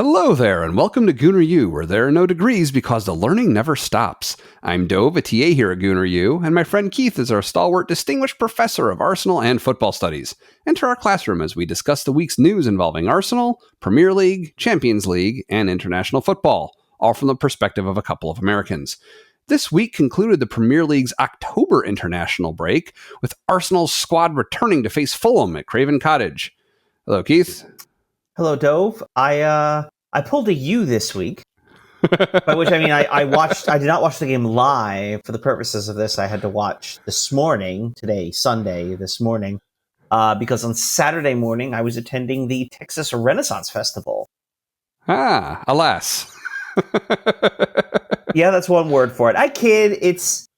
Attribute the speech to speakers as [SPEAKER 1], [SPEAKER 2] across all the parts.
[SPEAKER 1] Hello there, and welcome to Gooner U, where there are no degrees because the learning never stops. I'm Dove, a TA here at Gooner U, and my friend Keith is our stalwart distinguished professor of Arsenal and football studies. Enter our classroom as we discuss the week's news involving Arsenal, Premier League, Champions League, and international football, all from the perspective of a couple of Americans. This week concluded the Premier League's October international break, with Arsenal's squad returning to face Fulham at Craven Cottage. Hello, Keith.
[SPEAKER 2] Hello, Dove. I pulled a U this week, by which I mean I did not watch the game live for the purposes of this. I had to watch this morning, Sunday, because on Saturday morning I was attending the Texas Renaissance Festival.
[SPEAKER 1] Ah, alas.
[SPEAKER 2] Yeah, that's one word for it. I kid. It's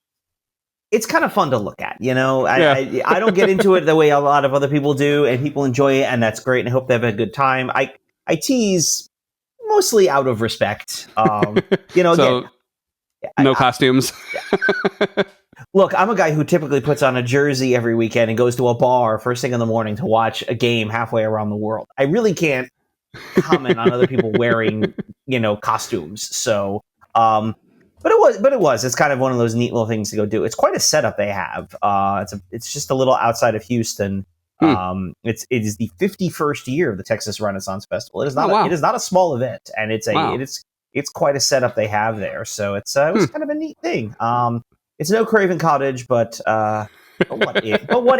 [SPEAKER 2] kind of fun to look at, you know. I don't get into it the way a lot of other people do, and people enjoy it, and that's great, and I hope they have a good time. I tease mostly out of respect.
[SPEAKER 1] So, no costumes.
[SPEAKER 2] Look, I'm a guy who typically puts on a jersey every weekend and goes to a bar first thing in the morning to watch a game halfway around the world. I really can't comment on other people wearing, costumes. So, But it was. It's kind of one of those neat little things to go do. It's quite a setup they have. It's just a little outside of Houston. It is the 51st year of the Texas Renaissance Festival. It is not. It is not a small event, and it's quite a setup they have there. So it was kind of a neat thing. It's no Craven Cottage, but what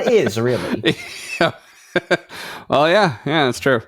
[SPEAKER 2] is really?
[SPEAKER 1] Well, yeah, that's true.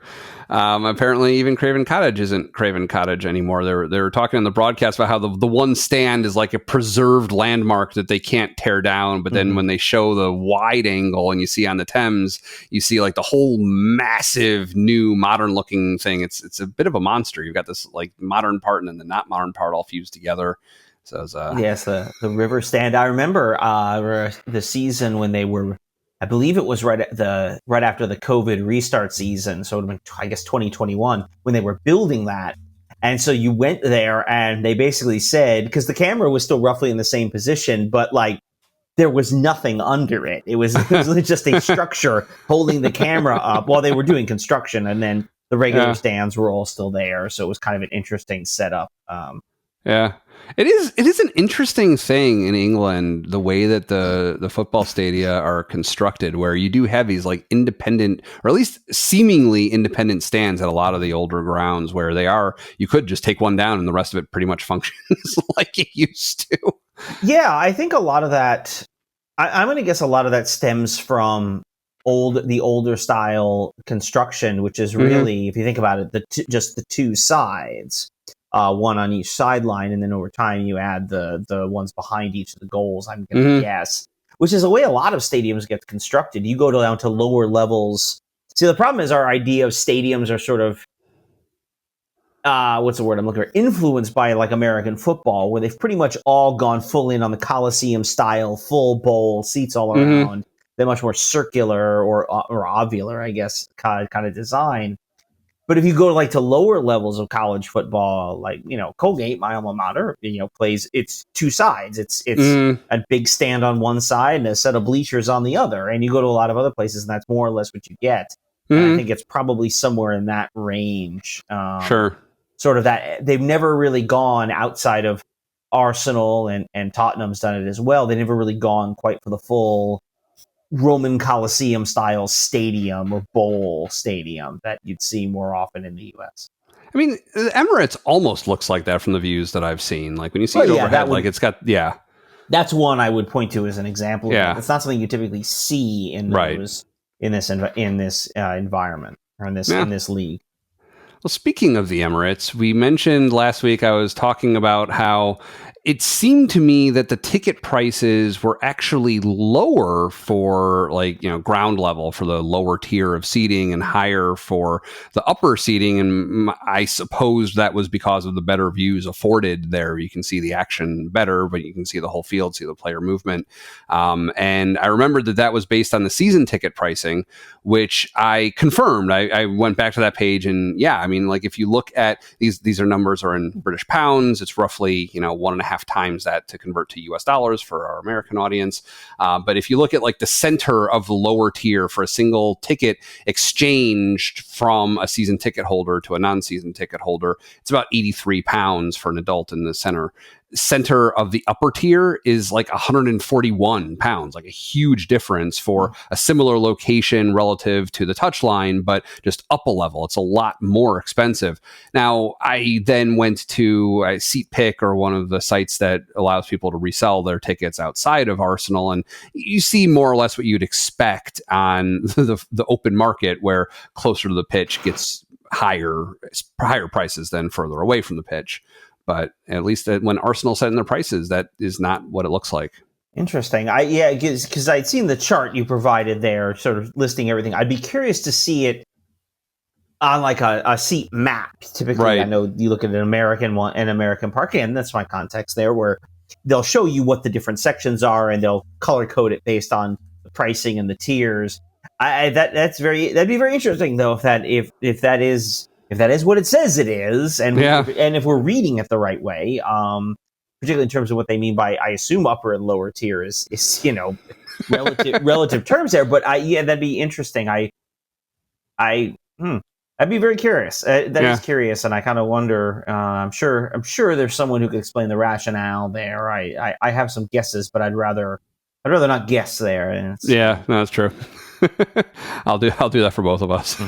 [SPEAKER 1] Apparently even Craven Cottage isn't Craven Cottage anymore. They were talking in the broadcast about how the one stand is like a preserved landmark that they can't tear down. But then when they show the wide angle and you see on the Thames, you see like the whole massive new modern looking thing. It's a bit of a monster. You've got this like modern part and then the not modern part all fused together. So it's,
[SPEAKER 2] yes, the river stand. I remember the season when they were, I believe it was right after the COVID restart season. So it would have been, I guess, 2021 when they were building that. And so you went there and they basically said, because the camera was still roughly in the same position, but like there was nothing under it. It was just a structure holding the camera up while they were doing construction. And then the regular stands were all still there. So it was kind of an interesting setup.
[SPEAKER 1] Yeah. It is an interesting thing in England, the way that the football stadia are constructed, where you do have these like independent, or at least seemingly independent stands at a lot of the older grounds where you could just take one down and the rest of it pretty much functions like it used to.
[SPEAKER 2] Yeah, I think a lot of that, I'm going to guess a lot of that stems from the older style construction, which is really, if you think about it, just the two sides. One on each sideline, and then over time you add the ones behind each of the goals, I'm going to guess, which is the way a lot of stadiums get constructed. You go down to lower levels. See, the problem is our idea of stadiums are sort of, what's the word I'm looking for? Influenced by like American football, where they've pretty much all gone full in on the Coliseum style, full bowl, seats all around. They're much more circular or ovular, I guess, kind of design. But if you go to lower levels of college football, like, Colgate, my alma mater, plays, it's two sides. It's a big stand on one side and a set of bleachers on the other. And you go to a lot of other places and that's more or less what you get. And I think it's probably somewhere in that range.
[SPEAKER 1] Sure.
[SPEAKER 2] Sort of that. They've never really gone outside of Arsenal, and Tottenham's done it as well. They've never really gone quite for the full Roman Coliseum style stadium or bowl stadium that you'd see more often in the US.
[SPEAKER 1] I mean, the Emirates almost looks like that from the views that I've seen. Like when you see it overhead, it's got,
[SPEAKER 2] That's one I would point to as an example.
[SPEAKER 1] Yeah.
[SPEAKER 2] It's not something you typically see in those, in this environment or in this league.
[SPEAKER 1] Well, speaking of the Emirates, we mentioned last week, I was talking about how it seemed to me that the ticket prices were actually lower for ground level for the lower tier of seating and higher for the upper seating. And I suppose that was because of the better views afforded there. You can see the action better, but you can see the whole field, see the player movement. And I remembered that was based on the season ticket pricing, which I confirmed. I went back to that page and if you look at these numbers are in British pounds, it's roughly, 1.5 2.5 times that to convert to US dollars for our American audience. But if you look at like the center of the lower tier for a single ticket exchanged from a season ticket holder to a non-season ticket holder, it's about £83 for an adult in the center of the upper tier is like £141, like a huge difference for a similar location relative to the touchline, but just up a level. It's a lot more expensive. Now, I then went to SeatPick, or one of the sites that allows people to resell their tickets outside of Arsenal, and you see more or less what you'd expect on the open market, where closer to the pitch gets higher prices than further away from the pitch. But at least when Arsenal set in their prices, that is not what it looks like.
[SPEAKER 2] Interesting. Because I'd seen the chart you provided there, sort of listing everything. I'd be curious to see it on like a seat map. Typically, right. I know you look at an American park, and that's my context there, where they'll show you what the different sections are, and they'll color code it based on the pricing and the tiers. That'd be very interesting, though, if that is what it says it is, and if we're reading it the right way, particularly in terms of what they mean by, I assume, upper and lower tier is relative terms there. But that'd be interesting. I'd be very curious. That is curious, and I kind of wonder. I'm sure there's someone who could explain the rationale there. I have some guesses, but I'd rather not guess there. And
[SPEAKER 1] no, that's true. I'll do that for both of us.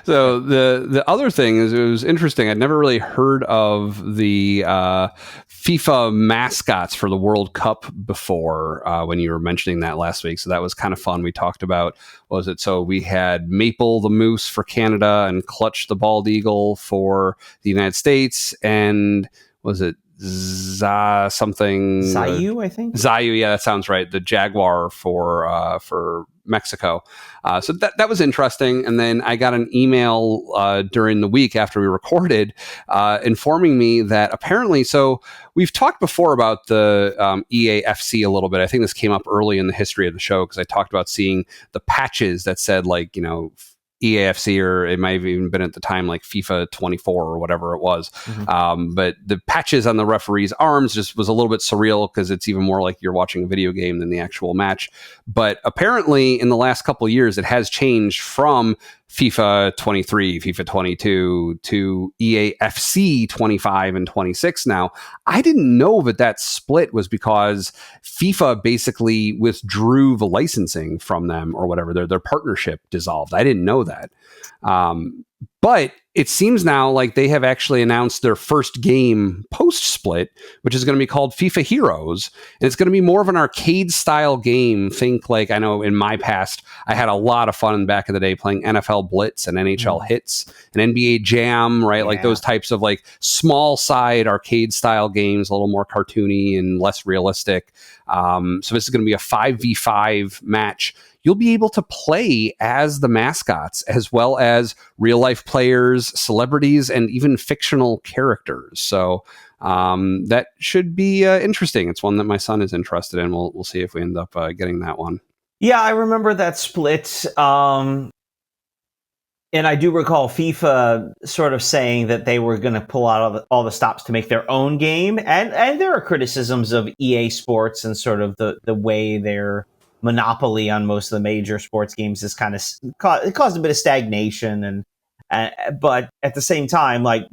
[SPEAKER 1] So the other thing is, it was interesting. I'd never really heard of the FIFA mascots for the World Cup before when you were mentioning that last week. So that was kind of fun. We talked about, so we had Maple the Moose for Canada and Clutch the Bald Eagle for the United States, and was it Zayu, I think. Zayu, yeah, that sounds right. The Jaguar for Mexico. So that was interesting. And then I got an email during the week after we recorded informing me that apparently, so we've talked before about the EAFC a little bit. I think this came up early in the history of the show because I talked about seeing the patches that said, like, EAFC, or it might have even been at the time like FIFA 24 or whatever it was. Mm-hmm. But the patches on the referees' arms just was a little bit surreal because it's even more like you're watching a video game than the actual match. But apparently in the last couple of years, it has changed from FIFA 23, FIFA 22 to EAFC 25 and 26 now. I didn't know that split was because FIFA basically withdrew the licensing from them or whatever. Their partnership dissolved. I didn't know that. But it seems now like they have actually announced their first game post-split, which is going to be called FIFA Heroes. And it's going to be more of an arcade-style game. Think like, I know in my past, I had a lot of fun back in the day playing NFL Blitz and NHL Hits and NBA Jam, right? Yeah. Like those types of like small-side arcade-style games, a little more cartoony and less realistic. So this is going to be a 5v5 match. You'll be able to play as the mascots, as well as real-life players, celebrities, and even fictional characters. So that should be interesting. It's one that my son is interested in. We'll see if we end up getting that one.
[SPEAKER 2] Yeah, I remember that split. And I do recall FIFA sort of saying that they were going to pull out all the stops to make their own game. And there are criticisms of EA Sports and sort of the way their monopoly on most of the major sports games is kind of it caused a bit of stagnation, but at the same time, like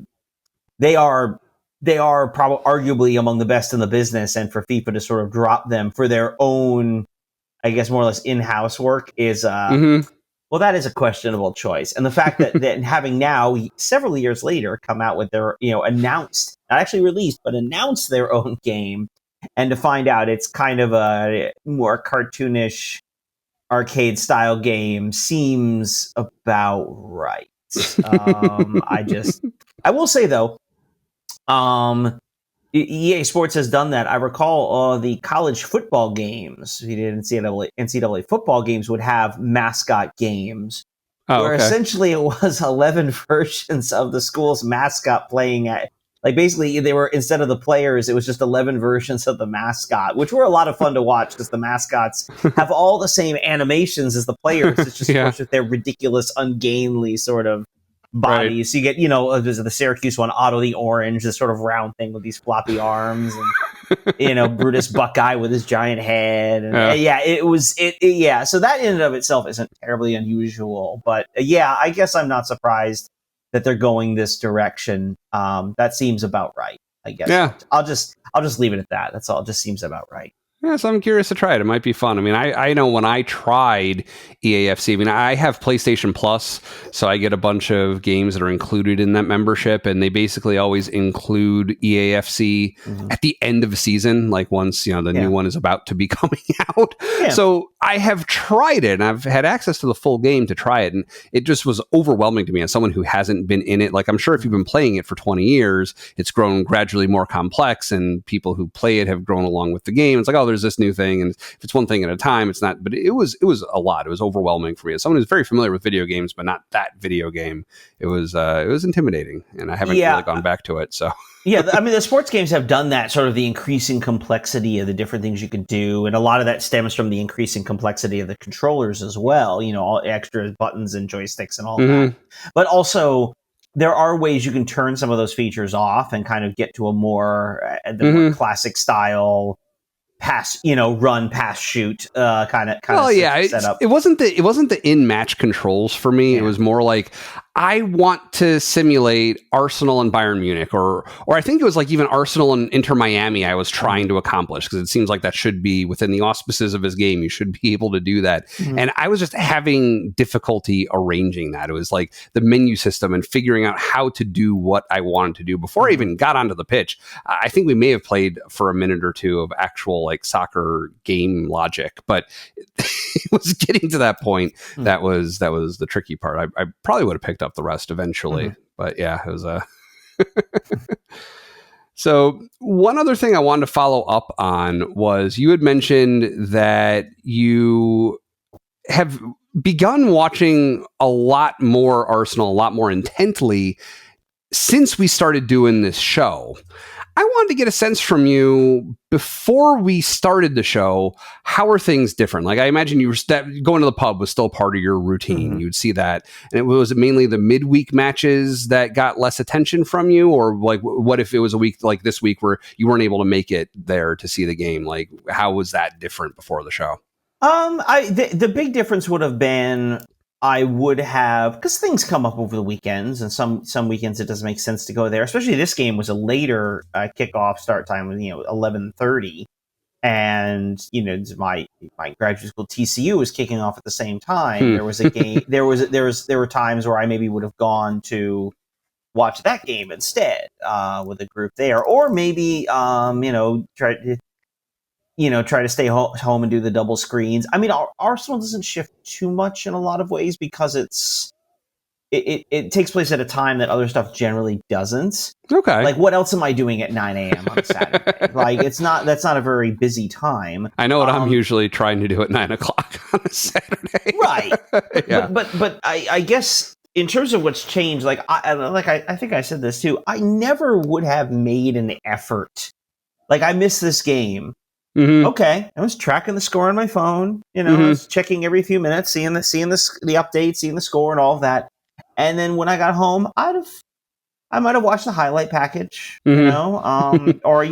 [SPEAKER 2] they are probably arguably among the best in the business, and for FIFA to sort of drop them for their own, I guess, more or less in-house work is well, that is a questionable choice. And the fact that having now several years later come out with their announced, not actually released, but announced their own game. And to find out it's kind of a more cartoonish arcade-style game seems about right. I will say, though, EA Sports has done that. I recall the college football games, the NCAA football games would have mascot games, where essentially it was 11 versions of the school's mascot playing at. Like, basically, they were, instead of the players, it was just 11 versions of the mascot, which were a lot of fun to watch because the mascots have all the same animations as the players. It's just with their ridiculous, ungainly sort of bodies.
[SPEAKER 1] Right.
[SPEAKER 2] So you get, there's the Syracuse one, Otto the Orange, this sort of round thing with these floppy arms, and Brutus Buckeye with his giant head. And yeah. So that in and of itself isn't terribly unusual, but I guess I'm not surprised that they're going this direction. That seems about right, I guess.
[SPEAKER 1] Yeah.
[SPEAKER 2] I'll just leave it at that. That's all. It just seems about right.
[SPEAKER 1] Yeah, so I'm curious to try it. It might be fun. I mean, I know when I tried EAFC, I mean, I have PlayStation Plus, so I get a bunch of games that are included in that membership, and they basically always include EAFC at the end of a season, like once, the new one is about to be coming out. Yeah. So I have tried it, and I've had access to the full game to try it, and it just was overwhelming to me as someone who hasn't been in it. Like, I'm sure if you've been playing it for 20 years, it's grown gradually more complex, and people who play it have grown along with the game. It's like, oh, there's this new thing, and if it's one thing at a time, it's not. But it was a lot. It was overwhelming for me as someone who's very familiar with video games, but not that video game. It was intimidating, and I haven't really gone back to it. So
[SPEAKER 2] I mean, the sports games have done that, sort of the increasing complexity of the different things you can do, and a lot of that stems from the increasing complexity of the controllers as well. All extra buttons and joysticks and all that, but also there are ways you can turn some of those features off and kind of get to a more classic style pass, run, pass, shoot, kind of.
[SPEAKER 1] Well, yeah,
[SPEAKER 2] setup.
[SPEAKER 1] It wasn't the in-match controls for me. Yeah. It was more like I want to simulate Arsenal and Bayern Munich, or I think it was like even Arsenal and Inter Miami. I was trying to accomplish, because it seems like that should be within the auspices of his game. You should be able to do that, and I was just having difficulty arranging that. It was like the menu system and figuring out how to do what I wanted to do before I even got onto the pitch. I think we may have played for a minute or two of actual like soccer game logic, but it was getting to that point. That was the tricky part. I probably would have picked up the rest eventually, but yeah, it was So one other thing I wanted to follow up on was you had mentioned that you have begun watching a lot more Arsenal, a lot more intently since we started doing this show. I wanted to get a sense from you before we started the show. How are things different? Like, I imagine you were going to the pub was still part of your routine. You'd see that. And was it mainly the midweek matches that got less attention from you? Or like, what if it was a week like this week where you weren't able to make it there to see the game? Like, how was that different before the show?
[SPEAKER 2] The big difference would have been, I would have, because things come up over the weekends, and some weekends it doesn't make sense to go there. Especially this game was a later kickoff start time, with 11:30, and my graduate school TCU was kicking off at the same time. There was a game. there were times where I maybe would have gone to watch that game instead with a group there, or maybe try to stay home and do the double screens. I mean, Arsenal doesn't shift too much in a lot of ways, because it takes place at a time that other stuff generally doesn't.
[SPEAKER 1] Okay.
[SPEAKER 2] Like, what else am I doing at 9 a.m. on a Saturday? Like, that's not a very busy time.
[SPEAKER 1] I know what I'm usually trying to do at 9 o'clock on a Saturday.
[SPEAKER 2] Right.
[SPEAKER 1] Yeah.
[SPEAKER 2] But I guess in terms of what's changed, I think I said this too, I never would have made an effort. Like, I missed this game. Okay, I was tracking the score on my phone. I was checking every few minutes, seeing the updates, seeing the score, and all of that. And then when I got home, I might have watched the highlight package, or I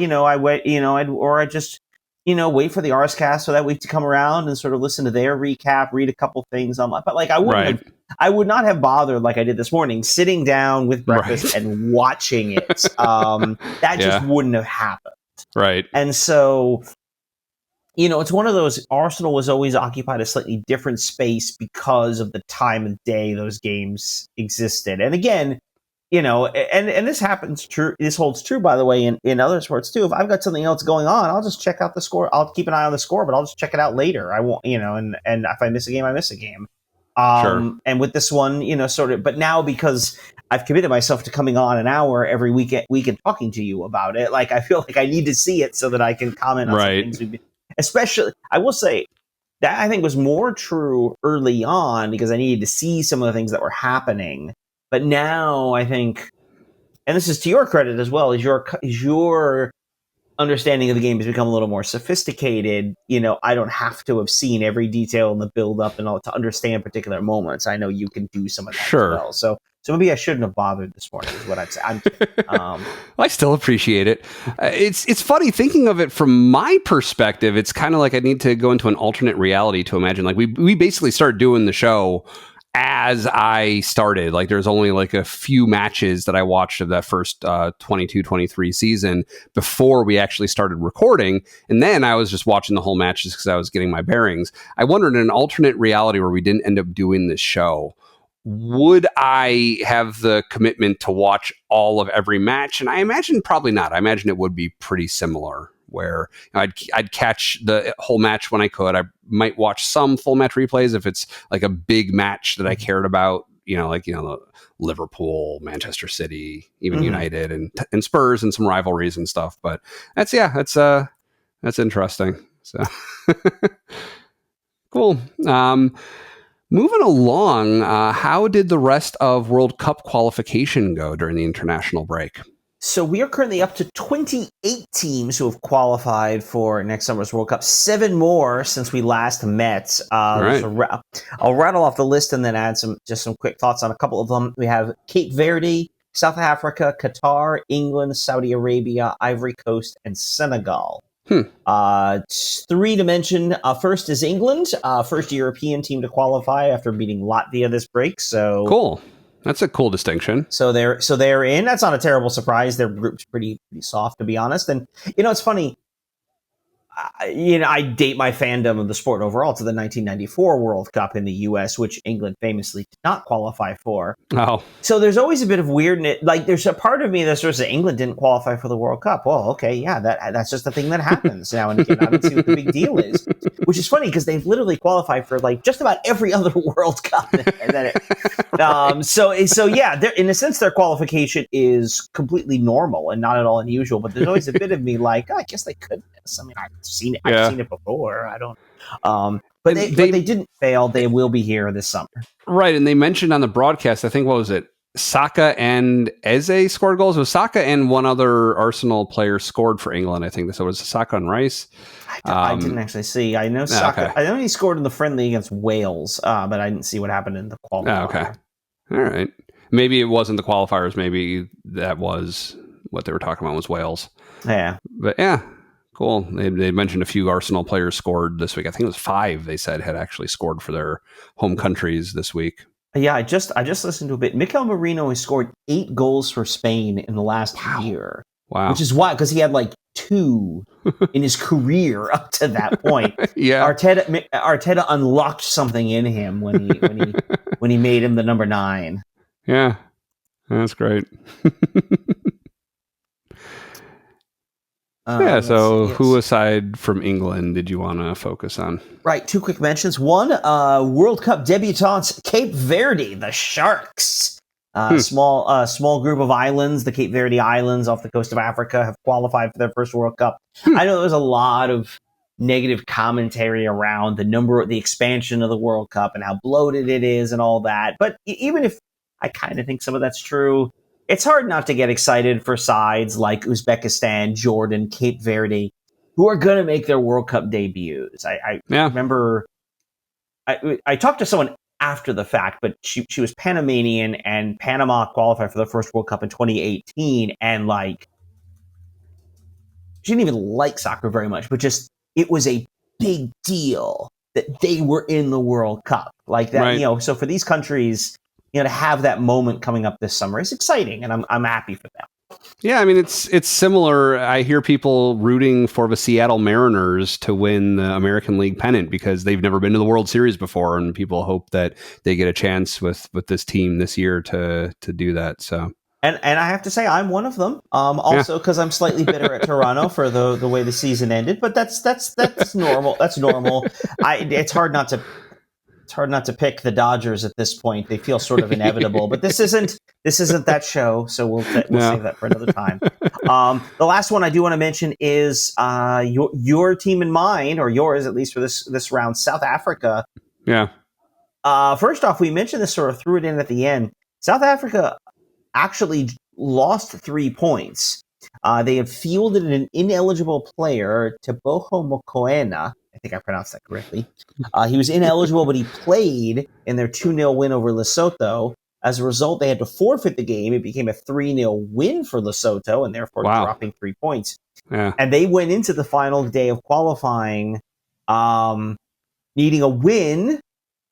[SPEAKER 2] just wait for the Arscast for that week to come around and sort of listen to their recap, read a couple things on. But like, I would not have bothered like I did this morning, sitting down with breakfast and watching it. That just wouldn't have happened.
[SPEAKER 1] Right.
[SPEAKER 2] And so, it's one of those, Arsenal was always occupied a slightly different space because of the time of day those games existed. And again, and this happens true. This holds true, by the way, in other sports too. If I've got something else going on, I'll just check out the score. I'll keep an eye on the score, but I'll just check it out later. I won't, and if I miss a game, I miss a game.
[SPEAKER 1] Sure.
[SPEAKER 2] And with this one, but now because I've committed myself to coming on an hour every week and talking to you about it, like, I feel like I need to see it so that I can comment on some things. Especially, I will say that I think was more true early on, because I needed to see some of the things that were happening. But now I think, and this is to your credit as well, is your understanding of the game has become a little more sophisticated. I don't have to have seen every detail in the build up and all to understand particular moments. I know you can do some of that as well. So So maybe I shouldn't have bothered this morning, is what I'd say.
[SPEAKER 1] I still appreciate it. It's funny thinking of it from my perspective. It's kind of like I need to go into an alternate reality to imagine. Like we basically started doing the show as I started. Like there's only like a few matches that I watched of that first 22-23 season before we actually started recording. And then I was just watching the whole matches because I was getting my bearings. I wondered, in an alternate reality where we didn't end up doing this show, would I have the commitment to watch all of every match? And I imagine probably not. I imagine it would be pretty similar, where I'd catch the whole match when I could. I might watch some full match replays if it's like a big match that I cared about, the Liverpool, Manchester City, even United and Spurs and some rivalries and stuff. But that's interesting. So cool. Moving along, how did the rest of World Cup qualification go during the international break?
[SPEAKER 2] So we are currently up to 28 teams who have qualified for next summer's World Cup. 7 more since we last met.
[SPEAKER 1] Right.
[SPEAKER 2] I'll rattle off the list and then add some quick thoughts on a couple of them. We have Cape Verde, South Africa, Qatar, England, Saudi Arabia, Ivory Coast, and Senegal. 3 to mention. First is England, first European team to qualify after beating Latvia this break. So
[SPEAKER 1] cool. That's a cool distinction.
[SPEAKER 2] So they're in. That's not a terrible surprise. Their group's pretty soft, to be honest. And it's funny. I date my fandom of the sport overall to the 1994 World Cup in the U.S., which England famously did not qualify for.
[SPEAKER 1] Oh.
[SPEAKER 2] So there's always a bit of weirdness. Like, there's a part of me that sort of says England didn't qualify for the World Cup. Well, okay, yeah, that's just a thing that happens now and again. I don't see what the big deal is, which is funny because they've literally qualified for like just about every other World Cup. So yeah, in a sense, their qualification is completely normal and not at all unusual. But there's always a bit of me like, I guess they could. I mean, I've seen it.
[SPEAKER 1] Yeah.
[SPEAKER 2] I've seen it before. I don't. But they didn't fail. They will be here this summer.
[SPEAKER 1] Right, and they mentioned on the broadcast, I think, what was it? Saka and Eze scored goals. It was Saka and one other Arsenal player scored for England. I think so. It was Saka and Rice.
[SPEAKER 2] I didn't actually see. I know Saka. Okay. I know he scored in the friendly against Wales, but I didn't see what happened in the qualifier.
[SPEAKER 1] Okay, all right. Maybe it wasn't the qualifiers. Maybe that was what they were talking about was Wales.
[SPEAKER 2] Yeah,
[SPEAKER 1] but yeah. Cool. They mentioned a few Arsenal players scored this week. I think it was 5. They said had actually scored for their home countries this week.
[SPEAKER 2] Yeah, I just listened to a bit. Mikel Merino has scored 8 goals for Spain in the last year.
[SPEAKER 1] Wow,
[SPEAKER 2] which is why, because he had like 2 in his career up to that point.
[SPEAKER 1] Yeah,
[SPEAKER 2] Arteta unlocked something in him when he made him the number 9.
[SPEAKER 1] Yeah, that's great. So who aside from England did you want to focus on?
[SPEAKER 2] Right, 2 quick mentions. One, World Cup debutants, Cape Verde, the Sharks. Small group of islands, the Cape Verde Islands off the coast of Africa, have qualified for their first World Cup. I know there was a lot of negative commentary around the expansion of the World Cup and how bloated it is and all that. But even if I kind of think some of that's true, it's hard not to get excited for sides like Uzbekistan, Jordan, Cape Verde, who are going to make their World Cup debuts. I remember I talked to someone after the fact, but she was Panamanian, and Panama qualified for the first World Cup in 2018, and like she didn't even like soccer very much, but just it was a big deal that they were in the World Cup like that. Right. So for these countries, to have that moment coming up this summer is exciting, and I'm happy for them.
[SPEAKER 1] Yeah, I mean, it's similar. I hear people rooting for the Seattle Mariners to win the American League pennant because they've never been to the World Series before, and people hope that they get a chance with this team this year to do that. So,
[SPEAKER 2] and I have to say, I'm one of them. Also, because I'm slightly bitter at Toronto for the way the season ended, but that's normal. That's normal. It's hard not to pick the Dodgers at this point. They feel sort of inevitable, but this isn't that show, so we'll save that for another time. The last one I do want to mention is your team and mine, or yours at least for this round, South Africa.
[SPEAKER 1] Yeah.
[SPEAKER 2] First off, we mentioned this, sort of threw it in at the end. South Africa actually lost 3 points. They have fielded an ineligible player, Teboho Mokoena. I think I pronounced that correctly. He was ineligible, but he played in their 2-0 win over Lesotho. As a result, they had to forfeit the game. It became a 3-0 win for Lesotho, and therefore dropping 3 points.
[SPEAKER 1] Yeah.
[SPEAKER 2] And they went into the final day of qualifying needing a win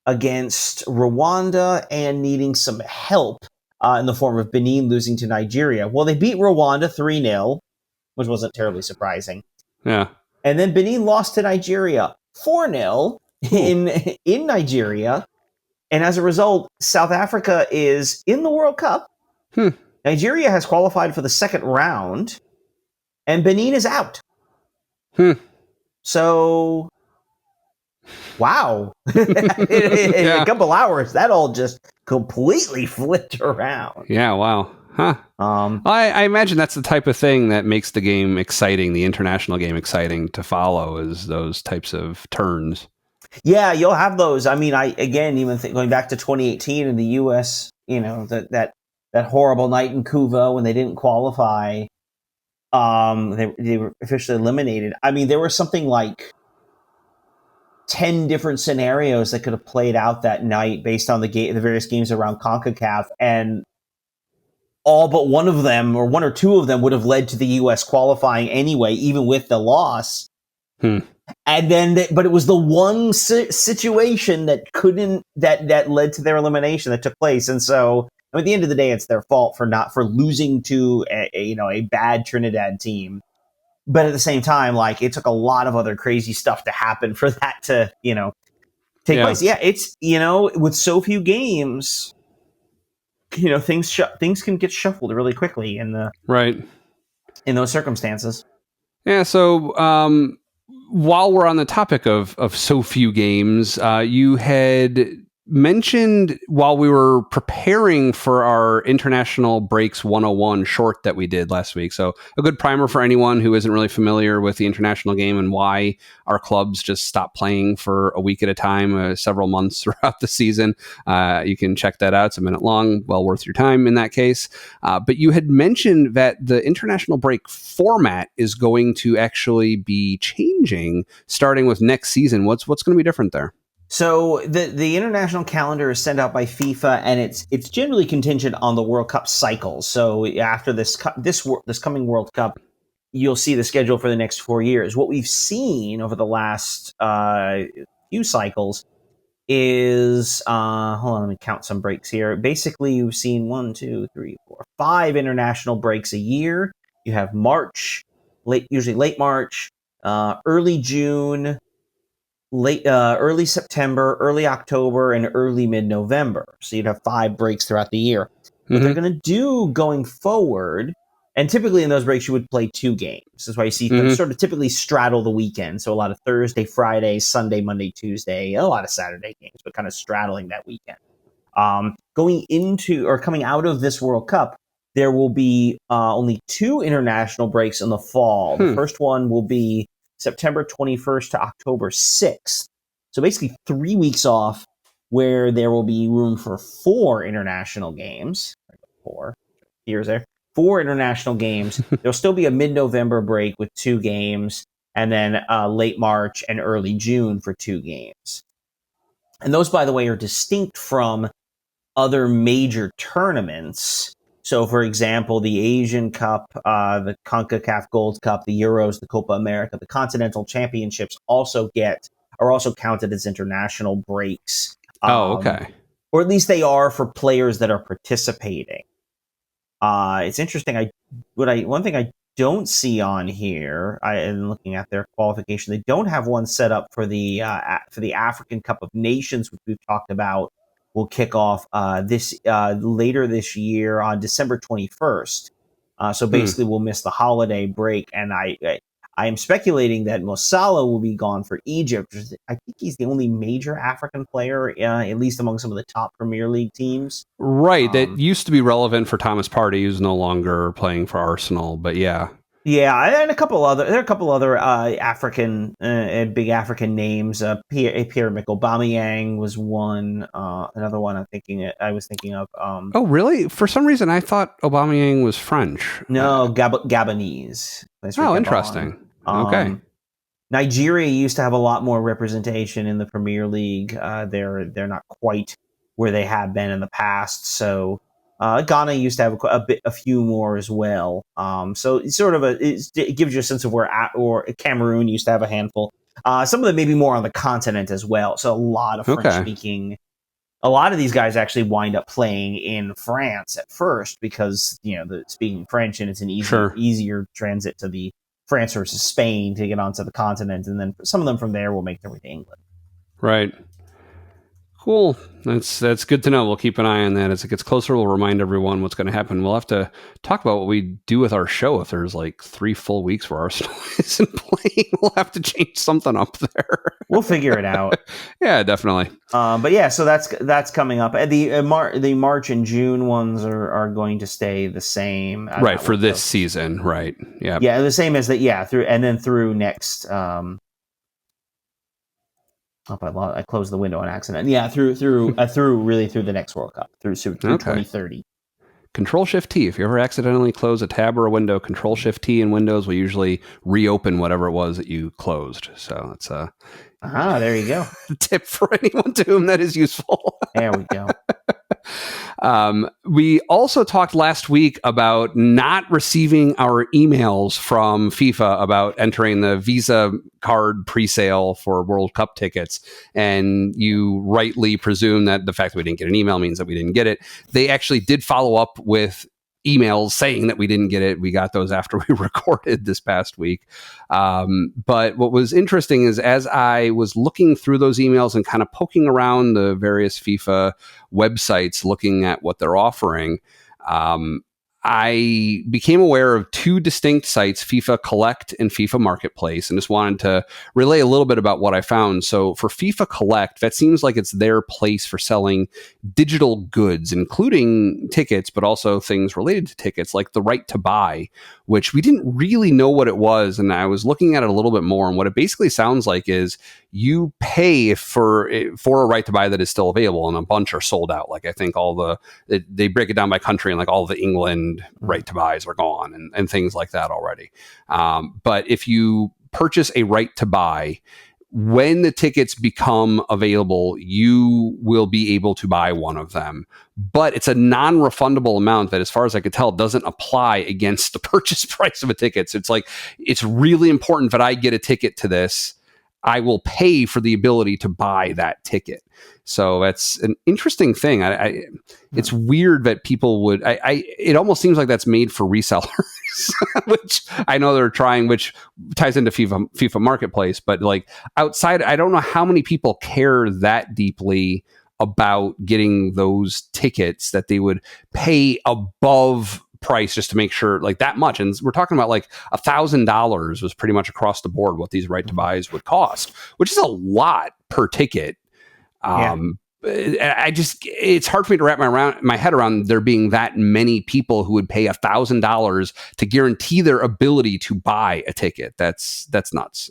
[SPEAKER 2] against Rwanda and needing some help in the form of Benin losing to Nigeria. Well, they beat Rwanda 3-0, which wasn't terribly surprising.
[SPEAKER 1] Yeah.
[SPEAKER 2] And then Benin lost to Nigeria 4-0 in Nigeria. And as a result, South Africa is in the World Cup. Nigeria has qualified for the second round, and Benin is out. So, wow. In a couple hours, that all just completely flipped around.
[SPEAKER 1] Yeah, wow. Huh. I imagine that's the type of thing that makes the game exciting, the international game exciting to follow, is those types of turns.
[SPEAKER 2] Yeah, you'll have those. I mean, even going back to 2018 in the U.S., that horrible night in Cuba when they didn't qualify, they were officially eliminated. I mean, there were something like 10 different scenarios that could have played out that night based on the various games around CONCACAF, and all but one of them, or one or two of them, would have led to the U.S. qualifying anyway, even with the loss. And then, but it was the one situation that that led to their elimination that took place. And so, at the end of the day, it's their fault for losing to a bad Trinidad team. But at the same time, like, it took a lot of other crazy stuff to happen for that to take place. Yeah, it's with so few games, things can get shuffled really quickly in those circumstances.
[SPEAKER 1] Yeah. So, while we're on the topic of so few games, you had mentioned while we were preparing for our International Breaks 101 short that we did last week. So a good primer for anyone who isn't really familiar with the international game and why our clubs just stop playing for a week at a time, several months throughout the season. You can check that out. It's a minute long, well worth your time in that case. But you had mentioned that the international break format is going to actually be changing starting with next season. What's going to be different there?
[SPEAKER 2] So the international calendar is sent out by FIFA, and it's generally contingent on the World Cup cycle. So after this coming World Cup, you'll see the schedule for the next 4 years. What we've seen over the last few cycles is hold on, let me count some breaks here. Basically, you've seen 5 international breaks a year. You have March, usually late March, early June, early September, early October, and early mid-November. So you'd have 5 breaks throughout the year. What they're going to do going forward, and typically in those breaks you would play 2 games. That's why you see them sort of typically straddle the weekend. So a lot of Thursday, Friday, Sunday, Monday, Tuesday, a lot of Saturday games, but kind of straddling that weekend. Coming out of this World Cup, there will be only 2 international breaks in the fall. The first one will be September 21st to October 6th. So basically 3 weeks off, where there will be room for 4 international games. 4 international games. There'll still be a mid-November break with 2 games, and then late March and early June for 2 games. And those, by the way, are distinct from other major tournaments. So, for example, the Asian Cup, the CONCACAF Gold Cup, the Euros, the Copa America, the Continental Championships are also counted as international breaks.
[SPEAKER 1] Okay.
[SPEAKER 2] Or at least they are for players that are participating. It's interesting. One thing I don't see on here, in looking at their qualification, they don't have one set up for the African Cup of Nations, which we've talked about. Will kick off later this year on December 21st. So basically, we'll miss the holiday break, and I am speculating that Mo Salah will be gone for Egypt. I think he's the only major African player, at least among some of the top Premier League teams.
[SPEAKER 1] Right, that used to be relevant for Thomas Partey, who's no longer playing for Arsenal. But yeah. Yeah,
[SPEAKER 2] and there are a couple other African, big African names. Pierre-Emerick Aubameyang was one. Another one I was thinking of.
[SPEAKER 1] Oh, really? For some reason, I thought Aubameyang was French.
[SPEAKER 2] No, Gabonese.
[SPEAKER 1] Oh, interesting. Okay.
[SPEAKER 2] Nigeria used to have a lot more representation in the Premier League. They're not quite where they have been in the past. So Ghana used to have a few more as well. So it's sort of it gives you a sense of or Cameroon used to have a handful. Some of them maybe more on the continent as well. So a lot of French speaking. A lot of these guys actually wind up playing in France at first because speaking French, and it's an easier transit to the France versus Spain to get onto the continent, and then some of them from there will make their way to England.
[SPEAKER 1] Right. Cool. That's good to know. We'll keep an eye on that as it gets closer. We'll remind everyone what's going to happen. We'll have to talk about what we do with our show if there's like 3 full weeks where Arsenal isn't playing. We'll have to change something up there.
[SPEAKER 2] We'll figure it out.
[SPEAKER 1] Yeah, definitely.
[SPEAKER 2] But yeah, so that's coming up. The March and June ones are going to stay the same.
[SPEAKER 1] Right, for this season. Right. Yeah.
[SPEAKER 2] Yeah, the same as that. Yeah, through next. I closed the window on accident. Yeah, through the next World Cup, through 2030.
[SPEAKER 1] Control-Shift-T. If you ever accidentally close a tab or a window, Control-Shift-T in Windows will usually reopen whatever it was that you closed. So it's
[SPEAKER 2] there you go.
[SPEAKER 1] Tip for anyone to whom that is useful.
[SPEAKER 2] There we go.
[SPEAKER 1] We also talked last week about not receiving our emails from FIFA about entering the Visa card presale for World Cup tickets. And you rightly presume that the fact that we didn't get an email means that we didn't get it. They actually did follow up with emails saying that we didn't get it. We got those after we recorded this past week. But what was interesting is as I was looking through those emails and kind of poking around the various FIFA websites, looking at what they're offering, I became aware of 2 distinct sites, FIFA Collect and FIFA Marketplace, and just wanted to relay a little bit about what I found. So for FIFA Collect, that seems like it's their place for selling digital goods, including tickets, but also things related to tickets, like the right to buy, which we didn't really know what it was. And I was looking at it a little bit more, and what it basically sounds like is you pay for a right to buy that is still available, and a bunch are sold out. Like I think they break it down by country, and like all the England right to buys are gone and things like that already. But if you purchase a right to buy, when the tickets become available, you will be able to buy one of them. But it's a non-refundable amount that, as far as I could tell, doesn't apply against the purchase price of a ticket. So it's like, it's really important that I get a ticket to this. I will pay for the ability to buy that ticket. So that's an interesting thing. It's weird that people would. It almost seems like that's made for resellers, which I know they're trying, which ties into FIFA Marketplace. But like outside, I don't know how many people care that deeply about getting those tickets that they would pay above price just to make sure, like that much. And we're talking about like $1,000 was pretty much across the board what these right to buys would cost, which is a lot per ticket. It's hard for me to wrap my head around there being that many people who would pay $1,000 to guarantee their ability to buy a ticket. That's nuts.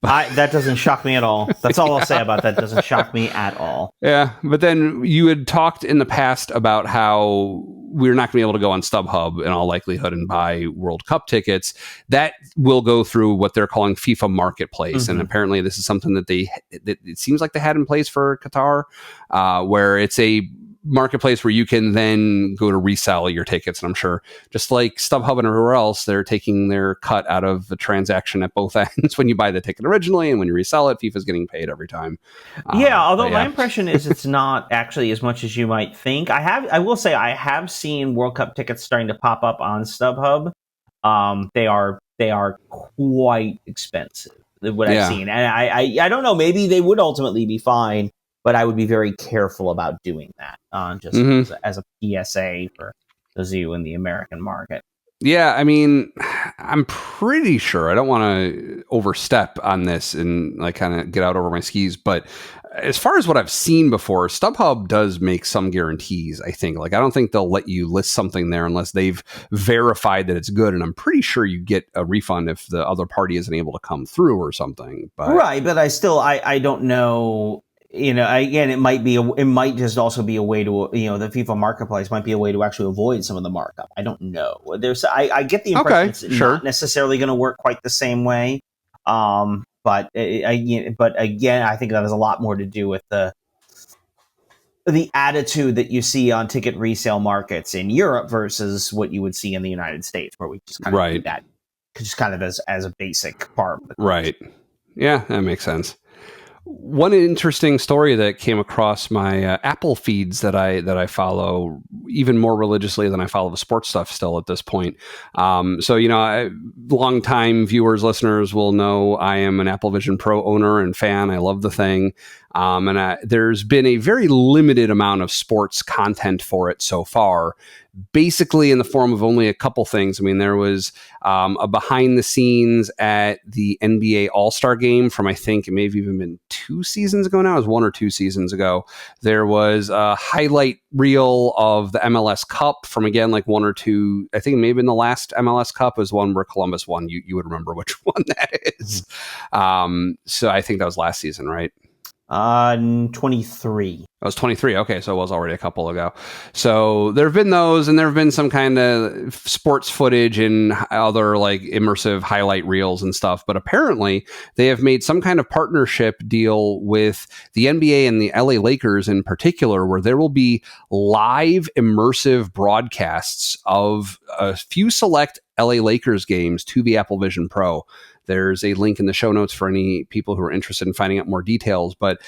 [SPEAKER 2] That doesn't shock me at all. That's all I'll say about that. Doesn't shock me at all.
[SPEAKER 1] Yeah, but then you had talked in the past about how we're not going to be able to go on StubHub in all likelihood and buy World Cup tickets. That will go through what they're calling FIFA Marketplace, and apparently this is something that it seems like they had in place for Qatar, where it's a marketplace where you can then go to resell your tickets. And I'm sure just like StubHub and everywhere else, they're taking their cut out of the transaction at both ends. When you buy the ticket originally and when you resell it, FIFA's getting paid every time.
[SPEAKER 2] Although my impression is it's not actually as much as you might think. I will say I have seen World Cup tickets starting to pop up on StubHub. They are quite expensive, what I've seen. And I don't know, maybe they would ultimately be fine, but I would be very careful about doing that, as a PSA for those of you in the American market.
[SPEAKER 1] Yeah, I mean, I'm pretty sure, I don't want to overstep on this and like kind of get out over my skis, but as far as what I've seen before, StubHub does make some guarantees, I think. Like, I don't think they'll let you list something there unless they've verified that it's good, and I'm pretty sure you get a refund if the other party isn't able to come through or something. But
[SPEAKER 2] right, but I don't know. Again, it might just also be a way to, the FIFA Marketplace might be a way to actually avoid some of the markup. I don't know. I get the impression it's not necessarily going to work quite the same way. But again, I think that has a lot more to do with the the attitude that you see on ticket resale markets in Europe versus what you would see in the United States, where we just kind of do that just kind of as a basic part of the course.
[SPEAKER 1] Right. Yeah, that makes sense. One interesting story that came across my Apple feeds that I follow even more religiously than I follow the sports stuff still at this point. So, long-time viewers, listeners will know I am an Apple Vision Pro owner and fan. I love the thing. There's been a very limited amount of sports content for it so far, basically in the form of only a couple things. I mean, there was a behind the scenes at the NBA All-Star game from, I think it may have even been 2 seasons ago now. It was 1 or 2 seasons ago. There was a highlight reel of the MLS Cup from, again, like 1 or 2. I think maybe in the last MLS Cup was one where Columbus won. You would remember which one that is. So I think that was last season, right?
[SPEAKER 2] 23.
[SPEAKER 1] I was 23. Okay, so it was already a couple ago. So there have been those, and there have been some kind of sports footage and other like immersive highlight reels and stuff. But apparently, they have made some kind of partnership deal with the NBA and the LA Lakers in particular, where there will be live immersive broadcasts of a few select LA Lakers games to the Apple Vision Pro. There's a link in the show notes for any people who are interested in finding out more details. But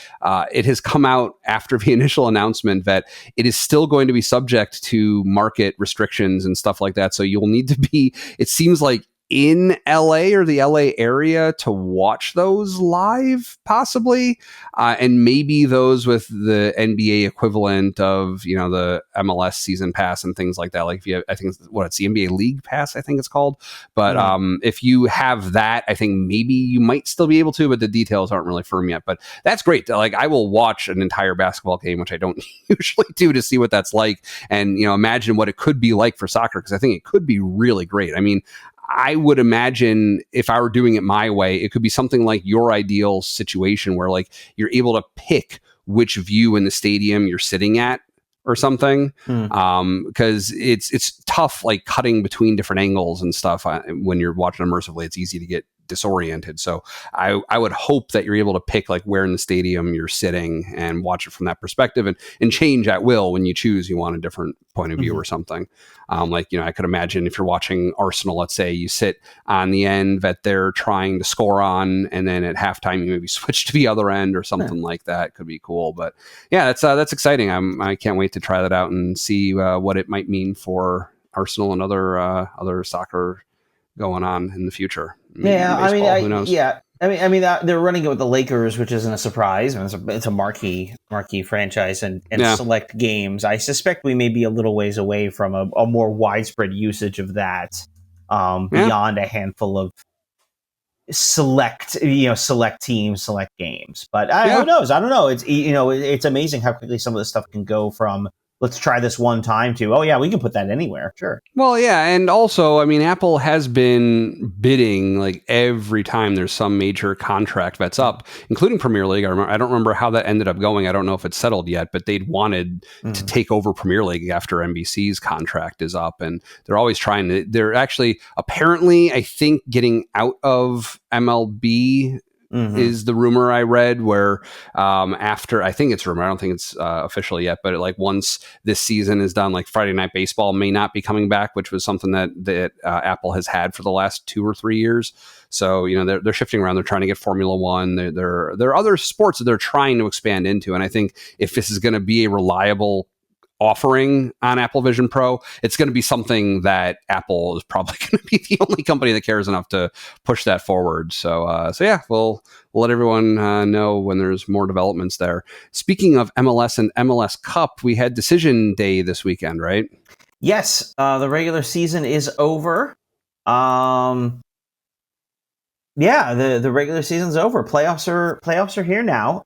[SPEAKER 1] it has come out after the initial announcement that it is still going to be subject to market restrictions and stuff like that. So you'll need to be, it seems like, in LA or the LA area to watch those live, possibly, and maybe those with the NBA equivalent of the MLS season pass and things like that. Like if you have, I think it's the NBA League Pass, I think it's called. But if you have that, I think maybe you might still be able to, but the details aren't really firm yet. But that's great. Like I will watch an entire basketball game, which I don't usually do, to see what that's like, and imagine what it could be like for soccer, because I think it could be really great. I mean, I would imagine if I were doing it my way, it could be something like your ideal situation where like you're able to pick which view in the stadium you're sitting at or something. Because it's tough, like cutting between different angles and stuff. When you're watching immersively, it's easy to get disoriented. So I would hope that you're able to pick like where in the stadium you're sitting and watch it from that perspective, and change at will when you choose you want a different point of view or something. I could imagine if you're watching Arsenal, let's say you sit on the end that they're trying to score on, and then at halftime you maybe switch to the other end or something like that. Could be cool. But yeah, that's exciting. I can't wait to try that out and see what it might mean for Arsenal and other soccer going on in the future. Maybe baseball, who knows?
[SPEAKER 2] They're running it with the Lakers, which isn't a surprise. I mean, it's a marquee franchise and select games. I suspect we may be a little ways away from a more widespread usage of that beyond a handful of select teams, select games. But who knows? I don't know. It's amazing how quickly some of this stuff can go from let's try this one time to, oh yeah, we can put that anywhere. Sure.
[SPEAKER 1] Well, yeah. And also, I mean, Apple has been bidding like every time there's some major contract that's up, including Premier League. I don't remember how that ended up going. I don't know if it's settled yet, but they'd wanted to take over Premier League after NBC's contract is up. And they're always trying to, they're actually apparently, I think, getting out of MLB is the rumor I read, where after, I think it's rumor, I don't think it's official yet, but like once this season is done, like Friday Night Baseball may not be coming back, which was something that Apple has had for the last 2 or 3 years. So, they're shifting around. They're trying to get Formula One. There are other sports that they're trying to expand into. And I think if this is going to be a reliable offering on Apple Vision Pro, it's going to be something that Apple is probably going to be the only company that cares enough to push that forward. So yeah, we'll let everyone know when there's more developments there. Speaking of MLS and MLS Cup, we had decision day this weekend, right?
[SPEAKER 2] Yes, the regular season is over. The regular season's over. Playoffs are here now.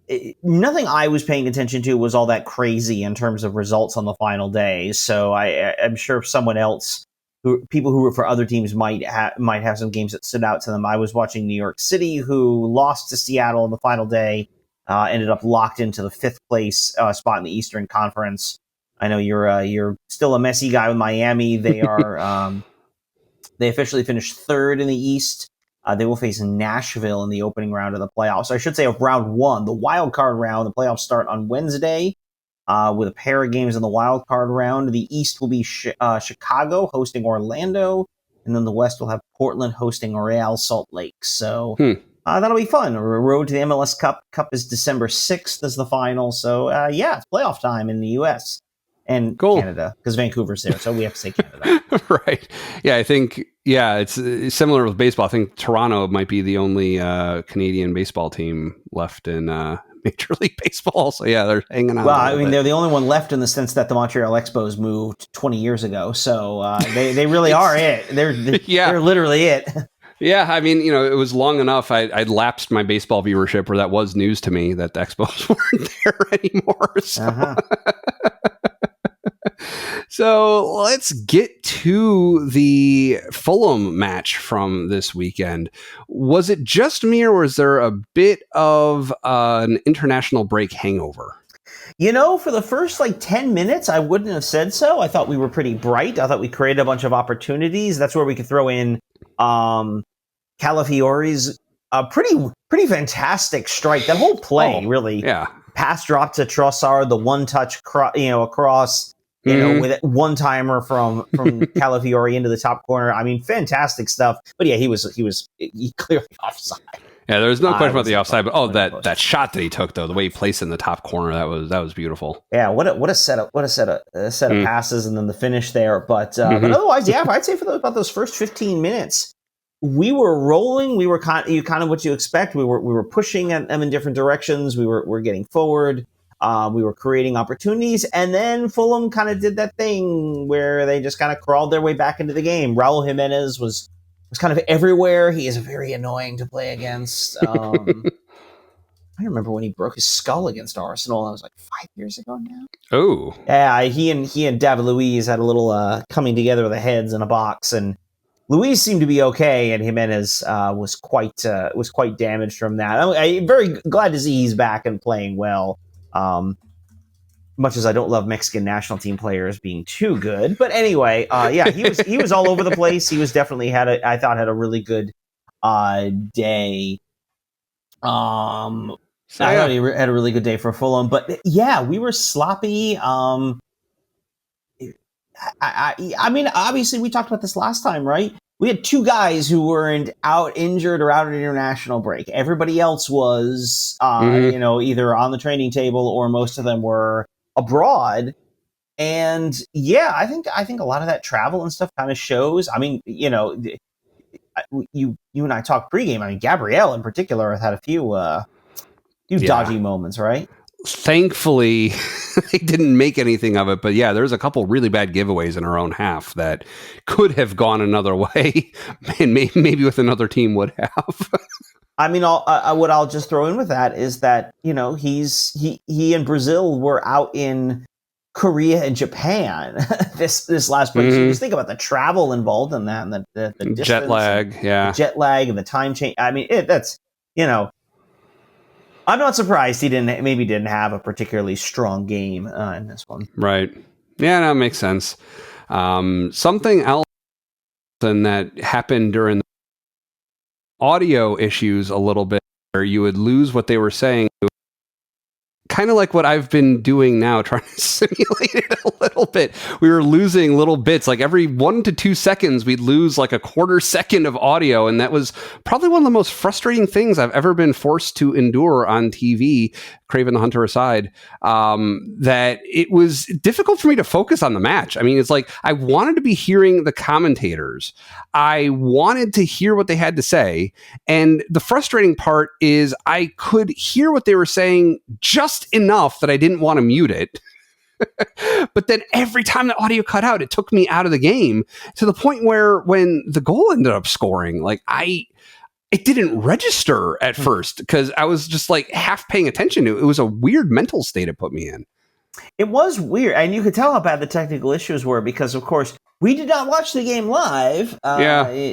[SPEAKER 2] And nothing I was paying attention to was all that crazy in terms of results on the final day. So I'm sure someone else, people who were for other teams, might have some games that stood out to them. I was watching New York City, who lost to Seattle on the final day, ended up locked into the 5th place spot in the Eastern Conference. I know you're still a messy guy with Miami. They are they officially finished 3rd in the East. They will face Nashville in the opening round of the playoffs. I should say of round one, the wild card round. The playoffs start on Wednesday with a pair of games in the wild card round. The East will be Chicago hosting Orlando, and then the West will have Portland hosting Real Salt Lake. So that'll be fun. Road to the MLS Cup. Cup is December 6th as the final. So it's playoff time in the U.S. and Canada, because Vancouver's there, so we have to say Canada.
[SPEAKER 1] Right. Yeah, I think, it's similar with baseball. I think Toronto might be the only Canadian baseball team left in Major League Baseball. So, they're hanging on.
[SPEAKER 2] Well, I mean, they're the only one left in the sense that the Montreal Expos moved 20 years ago. So they really are it. They're literally it.
[SPEAKER 1] Yeah, I mean, it was long enough. I'd lapsed my baseball viewership where that was news to me that the Expos weren't there anymore. So. So let's get to the Fulham match from this weekend. Was it just me, or was there a bit of an international break hangover?
[SPEAKER 2] For the first 10 minutes, I wouldn't have said so. I thought we were pretty bright. I thought we created a bunch of opportunities. That's where we could throw in Calafiore's pretty fantastic strike. That whole play, really. Yeah. Pass drop to Trossard, the one-touch across. With a one-timer from Calafiore into the top corner. I mean, fantastic stuff. But he clearly offside.
[SPEAKER 1] Yeah, there's no question about the offside. But that shot that he took, though, the way he placed it in the top corner, that was beautiful.
[SPEAKER 2] Yeah, what a setup! What a set of passes, and then the finish there. But otherwise, I'd say for about those first 15 minutes, we were rolling. We were kind of what you expect. We were pushing at them in different directions. We were getting forward. We were creating opportunities, and then Fulham kind of did that thing where they just kind of crawled their way back into the game. Raul Jimenez was kind of everywhere. He is very annoying to play against. I remember when he broke his skull against Arsenal. That was 5 years ago now.
[SPEAKER 1] Oh,
[SPEAKER 2] yeah. He and David Luiz had a little coming together of the heads in a box, and Luiz seemed to be okay, and Jimenez was quite damaged from that. I'm very glad to see he's back and playing well. Much as I don't love Mexican national team players being too good, but anyway, he was all over the place. He was definitely had a really good day. I thought he had a really good day for Fulham, but we were sloppy. I mean, obviously we talked about this last time, right? We had two guys who weren't injured or out at international break. Everybody else was, either on the training table or most of them were abroad. And I think a lot of that travel and stuff kind of shows. I mean, you and I talked pregame. I mean, Gabriel in particular has had a few dodgy moments, right?
[SPEAKER 1] Thankfully, they didn't make anything of it. But there's a couple really bad giveaways in our own half that could have gone another way, and maybe with another team would have.
[SPEAKER 2] I mean, what I'll just throw in with that is that he and Brazil were out in Korea and Japan this last break. So just think about the travel involved in that, and the distance,
[SPEAKER 1] jet lag,
[SPEAKER 2] the jet lag, and the time change. I mean, that's I'm not surprised he didn't have a particularly strong game in this one.
[SPEAKER 1] Right. Yeah, that makes sense. Something else that happened during the audio issues a little bit, where you would lose what they were saying. Kind of like what I've been doing now, trying to simulate it a little bit. We were losing little bits, like every 1 to 2 seconds, we'd lose like a quarter second of audio. And that was probably one of the most frustrating things I've ever been forced to endure on TV, Craven the Hunter aside, that it was difficult for me to focus on the match. I mean, it's like I wanted to be hearing the commentators. I wanted to hear what they had to say. And the frustrating part is I could hear what they were saying just enough that I didn't want to mute it. But then every time the audio cut out, it took me out of the game, to the point where when the goal ended up scoring, it didn't register at first because I was just half paying attention to it. It was a weird mental state it put me in.
[SPEAKER 2] It was weird. And you could tell how bad the technical issues were because, of course, we did not watch the game live.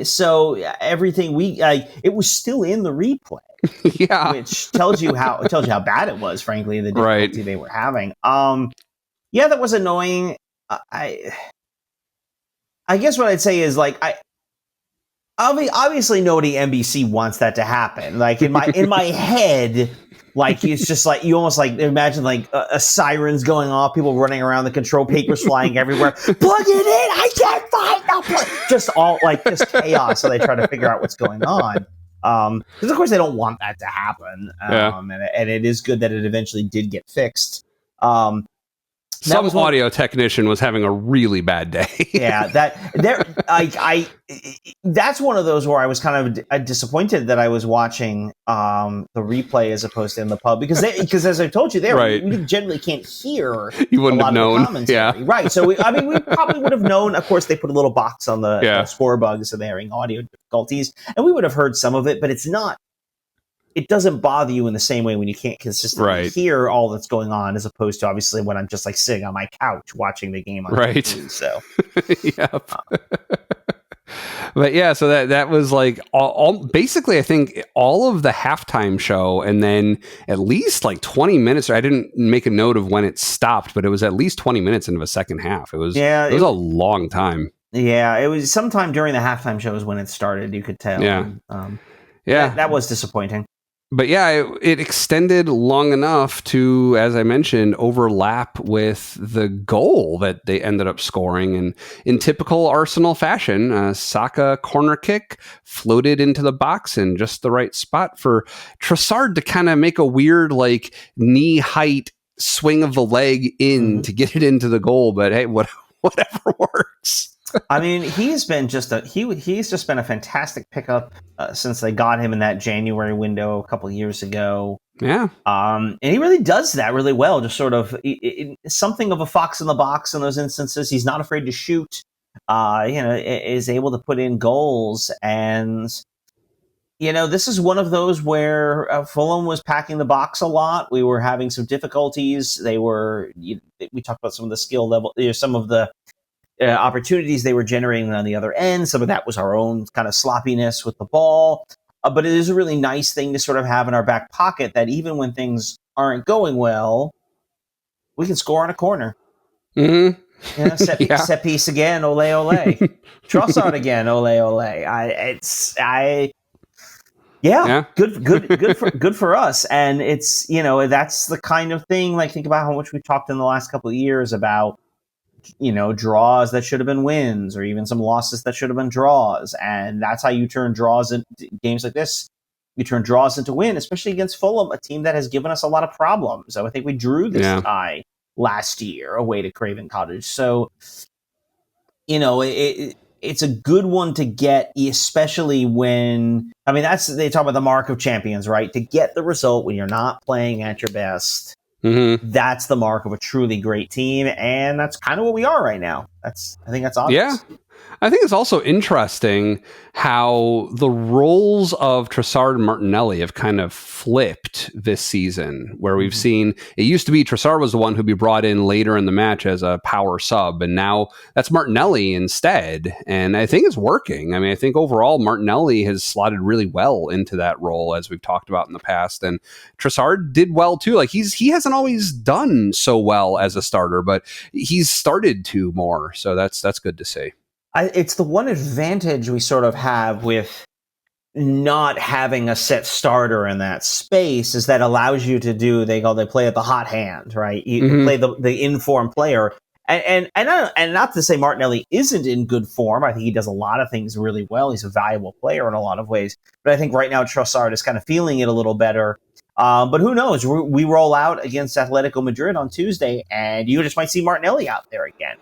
[SPEAKER 2] So everything it was still in the replay.
[SPEAKER 1] Yeah.
[SPEAKER 2] Which tells you how bad it was, frankly, the difficulty they were having. That was annoying. I guess what I'd say is Obviously, nobody NBC wants that to happen. Like in my head, like it's just like you almost like imagine like a sirens going off, people running around, the control papers flying everywhere. Plug it in! I can't find no plug. Just all like just chaos. So they try to figure out what's going on. Because of course they don't want that to happen. And it is good that it eventually did get fixed.
[SPEAKER 1] Some audio technician was having a really bad day.
[SPEAKER 2] Yeah, that's one of those where I was kind of disappointed that I was watching the replay as opposed to in the pub because as I told you there, we generally can't hear.
[SPEAKER 1] You wouldn't have known,
[SPEAKER 2] right? So we probably would have known. Of course, they put a little box on the score bugs, so they're having audio difficulties, and we would have heard some of it, but it's not. It doesn't bother you in the same way when you can't consistently hear all that's going on, as opposed to obviously when I'm just like sitting on my couch watching the game on TV. So,
[SPEAKER 1] But yeah, so that was like all basically. I think all of the halftime show, and then at least like 20 minutes. I didn't make a note of when it stopped, but it was at least 20 minutes into the second half. It was a long time.
[SPEAKER 2] Yeah, it was sometime during the halftime show is when it started. You could tell.
[SPEAKER 1] Yeah,
[SPEAKER 2] that was disappointing.
[SPEAKER 1] But yeah, it extended long enough to, as I mentioned, overlap with the goal that they ended up scoring. And in typical Arsenal fashion, Saka corner kick floated into the box in just the right spot for Trossard to kind of make a weird like knee height swing of the leg in to get it into the goal. But hey, whatever works.
[SPEAKER 2] I mean, he's been just been a fantastic pickup since they got him in that January window a couple of years ago.
[SPEAKER 1] Yeah.
[SPEAKER 2] And he really does that really well. Just sort of something of a fox in the box in those instances. He's not afraid to shoot. Is able to put in goals. And this is one of those where Fulham was packing the box a lot. We were having some difficulties. We talked about some of the skill level, some of the opportunities they were generating on the other end. Some of that was our own kind of sloppiness with the ball. But it is a really nice thing to sort of have in our back pocket that even when things aren't going well, we can score on a corner.
[SPEAKER 1] Mm-hmm.
[SPEAKER 2] Set piece again, ole ole. Trossard again, ole ole. Good for us. And it's, that's the kind of thing, like think about how much we've talked in the last couple of years about draws that should have been wins, or even some losses that should have been draws. And that's how you turn draws in games like this. You turn draws into win, especially against Fulham, a team that has given us a lot of problems. So I think we drew this tie last year away to Craven Cottage. So, it's a good one to get, especially when, they talk about the mark of champions, right? To get the result when you're not playing at your best. Mm-hmm. That's the mark of a truly great team, and that's kind of what we are right now. I think that's obvious.
[SPEAKER 1] Yeah. I think it's also interesting how the roles of Trossard and Martinelli have kind of flipped this season, where we've seen it used to be Trossard was the one who'd be brought in later in the match as a power sub, and now that's Martinelli instead. And I think it's working. I think overall Martinelli has slotted really well into that role, as we've talked about in the past. And Trossard did well too. Like he hasn't always done so well as a starter, but he's started to more. So that's good to see.
[SPEAKER 2] It's the one advantage we sort of have with not having a set starter in that space is that allows you to do, they play at the hot hand, right? You play the informed player. And not to say Martinelli isn't in good form. I think he does a lot of things really well. He's a valuable player in a lot of ways. But I think right now Trossard is kind of feeling it a little better. But who knows? We roll out against Atlético Madrid on Tuesday, and you just might see Martinelli out there again.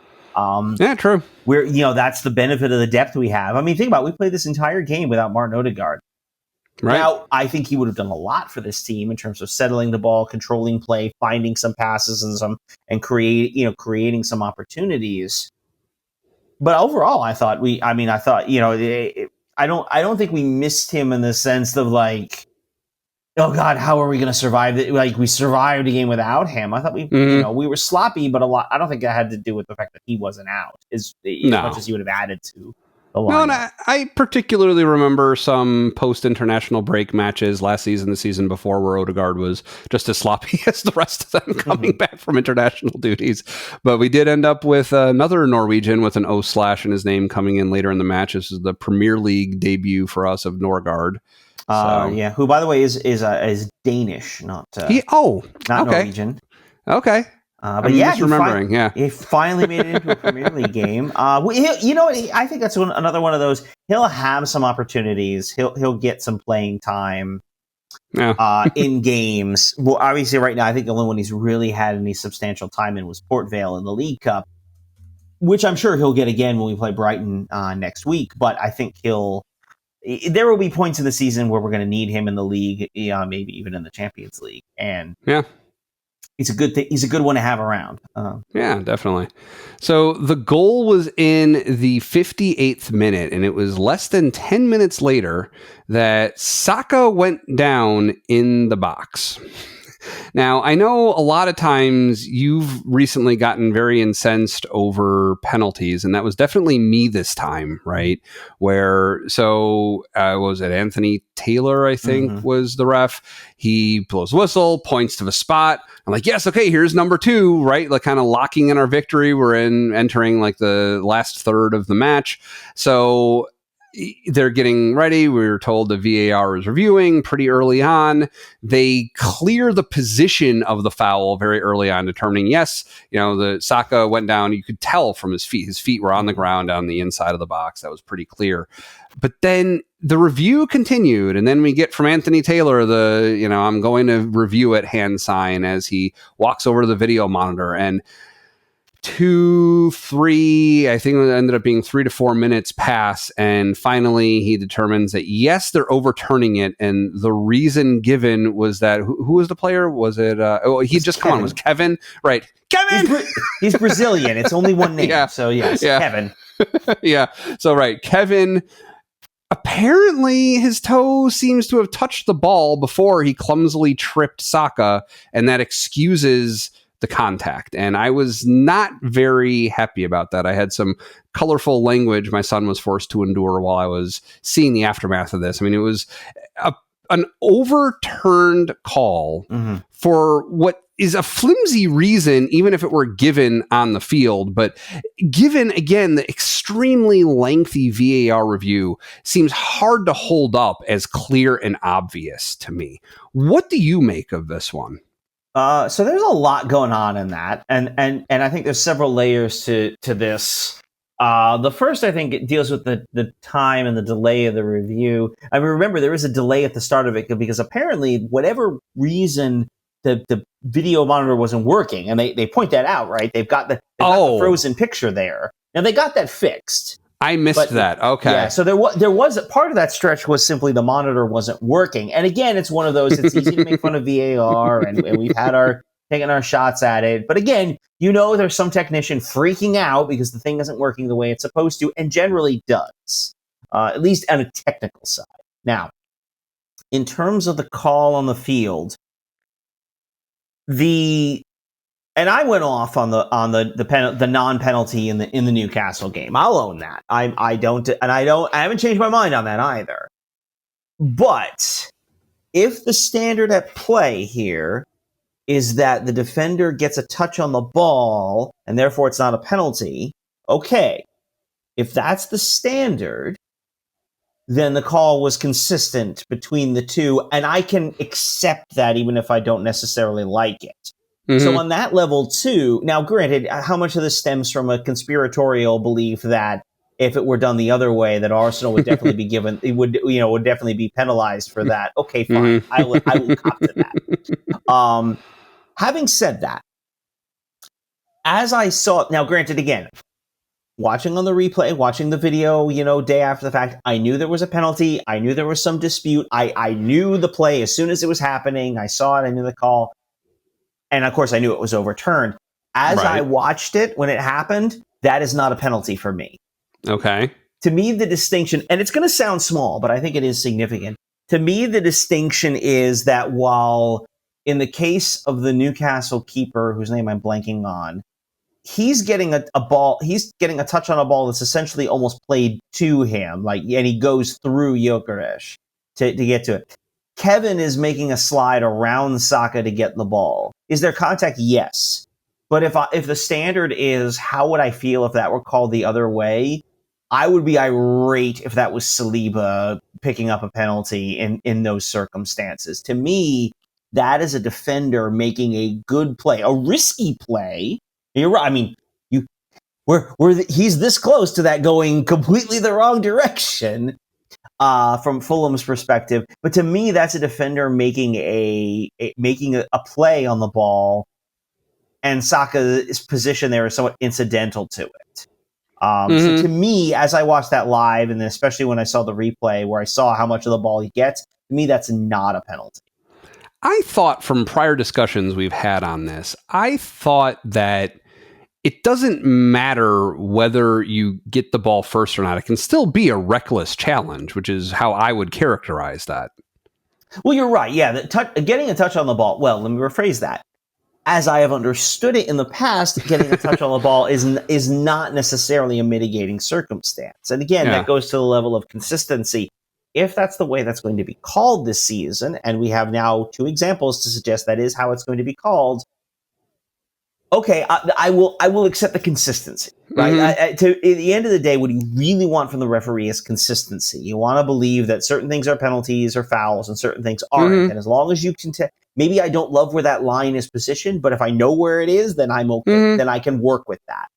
[SPEAKER 1] True.
[SPEAKER 2] That's the benefit of the depth we have. think about it. We played this entire game without Martin Odegaard. Right. Now, I think he would have done a lot for this team in terms of settling the ball, controlling play, finding some passes and creating some opportunities. But overall, I thought I don't think we missed him in the sense of like, oh God, how are we going to survive it? Like we survived a game without him. I thought we were sloppy, but a lot. I don't think that had to do with the fact that he wasn't out as much as he would have added to the lineup.
[SPEAKER 1] No, and I particularly remember some post-international break matches last season, the season before, where Odegaard was just as sloppy as the rest of them coming back from international duties. But we did end up with another Norwegian with an O/ in his name coming in later in the match. This is the Premier League debut for us of Nørgaard.
[SPEAKER 2] Who, by the way, is Danish, not
[SPEAKER 1] okay.
[SPEAKER 2] Norwegian.
[SPEAKER 1] Okay.
[SPEAKER 2] But he finally made it into a Premier League game. I think that's another one of those. He'll have some opportunities. He'll get some playing time in games. Well, obviously, right now, I think the only one he's really had any substantial time in was Port Vale in the League Cup, which I'm sure he'll get again when we play Brighton next week. But I think there will be points in the season where we're going to need him in the league, maybe even in the Champions League, and He's a good thing. He's a good one to have around.
[SPEAKER 1] Yeah, definitely. So the goal was in the 58th minute, and it was less than 10 minutes later that Saka went down in the box. Now, I know a lot of times you've recently gotten very incensed over penalties, and that was definitely me this time, right? Was it Anthony Taylor, I think, was the ref. He blows whistle, points to the spot. I'm like, yes, okay, here's number 2, right? Like kind of locking in our victory. We're entering like the last third of the match. So they're getting ready. We were told the VAR is reviewing pretty early on. They clear the position of the foul very early on, determining, yes, the Saka went down. You could tell from his feet. His feet were on the ground on the inside of the box. That was pretty clear. But then the review continued, and then we get from Anthony Taylor I'm going to review it hand sign as he walks over to the video monitor, and 2, 3, I think it ended up being 3 to 4 minutes pass, and finally he determines that yes, they're overturning it, and the reason given was that who was the player? Was it? He just come on, was Kevin, right? Kevin.
[SPEAKER 2] He's Brazilian. It's only one name, so yes, Kevin.
[SPEAKER 1] Yeah. So right, Kevin. Apparently, his toe seems to have touched the ball before he clumsily tripped Saka, and that excuses the contact. And I was not very happy about that. I had some colorful language my son was forced to endure while I was seeing the aftermath of this. I mean, it was an overturned call for what is a flimsy reason, even if it were given on the field. But given, again, the extremely lengthy VAR review seems hard to hold up as clear and obvious to me. What do you make of this one?
[SPEAKER 2] So there's a lot going on in that, and I think there's several layers to this. The first, I think, it deals with the time and the delay of the review. I mean, remember, there is a delay at the start of it because apparently, whatever reason, the video monitor wasn't working, and they point that out, right? They've got the frozen picture there. Now they got that fixed.
[SPEAKER 1] I missed that. Okay.
[SPEAKER 2] Yeah, so there was a part of that stretch was simply the monitor wasn't working. And again, it's one of those, it's easy to make fun of VAR, and we've had taken our shots at it. But again, there's some technician freaking out because the thing isn't working the way it's supposed to, and generally does, at least on a technical side. Now, in terms of the call on the field, and I went off on the non-penalty in the Newcastle game. I'll own that. I haven't changed my mind on that either. But if the standard at play here is that the defender gets a touch on the ball and therefore it's not a penalty, okay. If that's the standard, then the call was consistent between the two, and I can accept that even if I don't necessarily like it. So on that level too, now granted, how much of this stems from a conspiratorial belief that if it were done the other way, that Arsenal would definitely be given, it would definitely be penalized for that. Okay, fine. I will cop to that. Having said that, as I saw, now granted again, watching on the replay, watching the video, day after the fact, I knew there was a penalty. I knew there was some dispute. I knew the play as soon as it was happening. I saw it. I knew the call. And of course, I knew it was overturned. As I watched it when it happened, that is not a penalty for me.
[SPEAKER 1] Okay.
[SPEAKER 2] To me, the distinction, and it's going to sound small, but I think it is significant. To me, the distinction is that while in the case of the Newcastle keeper, whose name I'm blanking on, he's getting a ball. He's getting a touch on a ball that's essentially almost played to him, and he goes through Gyökeres to get to it. Kevin is making a slide around Saka to get the ball. Is there contact? Yes. But if the standard is how would I feel if that were called the other way, I would be irate if that was Saliba picking up a penalty in those circumstances. To me, that is a defender making a good play, a risky play. You're right. I mean, he's this close to that going completely the wrong direction from Fulham's perspective. But to me, that's a defender making a play on the ball, and Saka's position there is somewhat incidental to it. So to me, as I watched that live, and then especially when I saw the replay where I saw how much of the ball he gets, to me, that's not a penalty.
[SPEAKER 1] I thought from prior discussions we've had on this, I thought that it doesn't matter whether you get the ball first or not. It can still be a reckless challenge, which is how I would characterize that.
[SPEAKER 2] Well, you're right. Yeah, getting a touch on the ball. Well, let me rephrase that. As I have understood it in the past, getting a touch on the ball is not necessarily a mitigating circumstance. And again, that goes to the level of consistency. If that's the way that's going to be called this season, and we have now 2 examples to suggest that is how it's going to be called, okay, I will accept the consistency. Right? At the end of the day, what you really want from the referee is consistency. You want to believe that certain things are penalties or fouls and certain things aren't. And as long as you can maybe I don't love where that line is positioned, but if I know where it is, then I'm okay. Then I can work with that.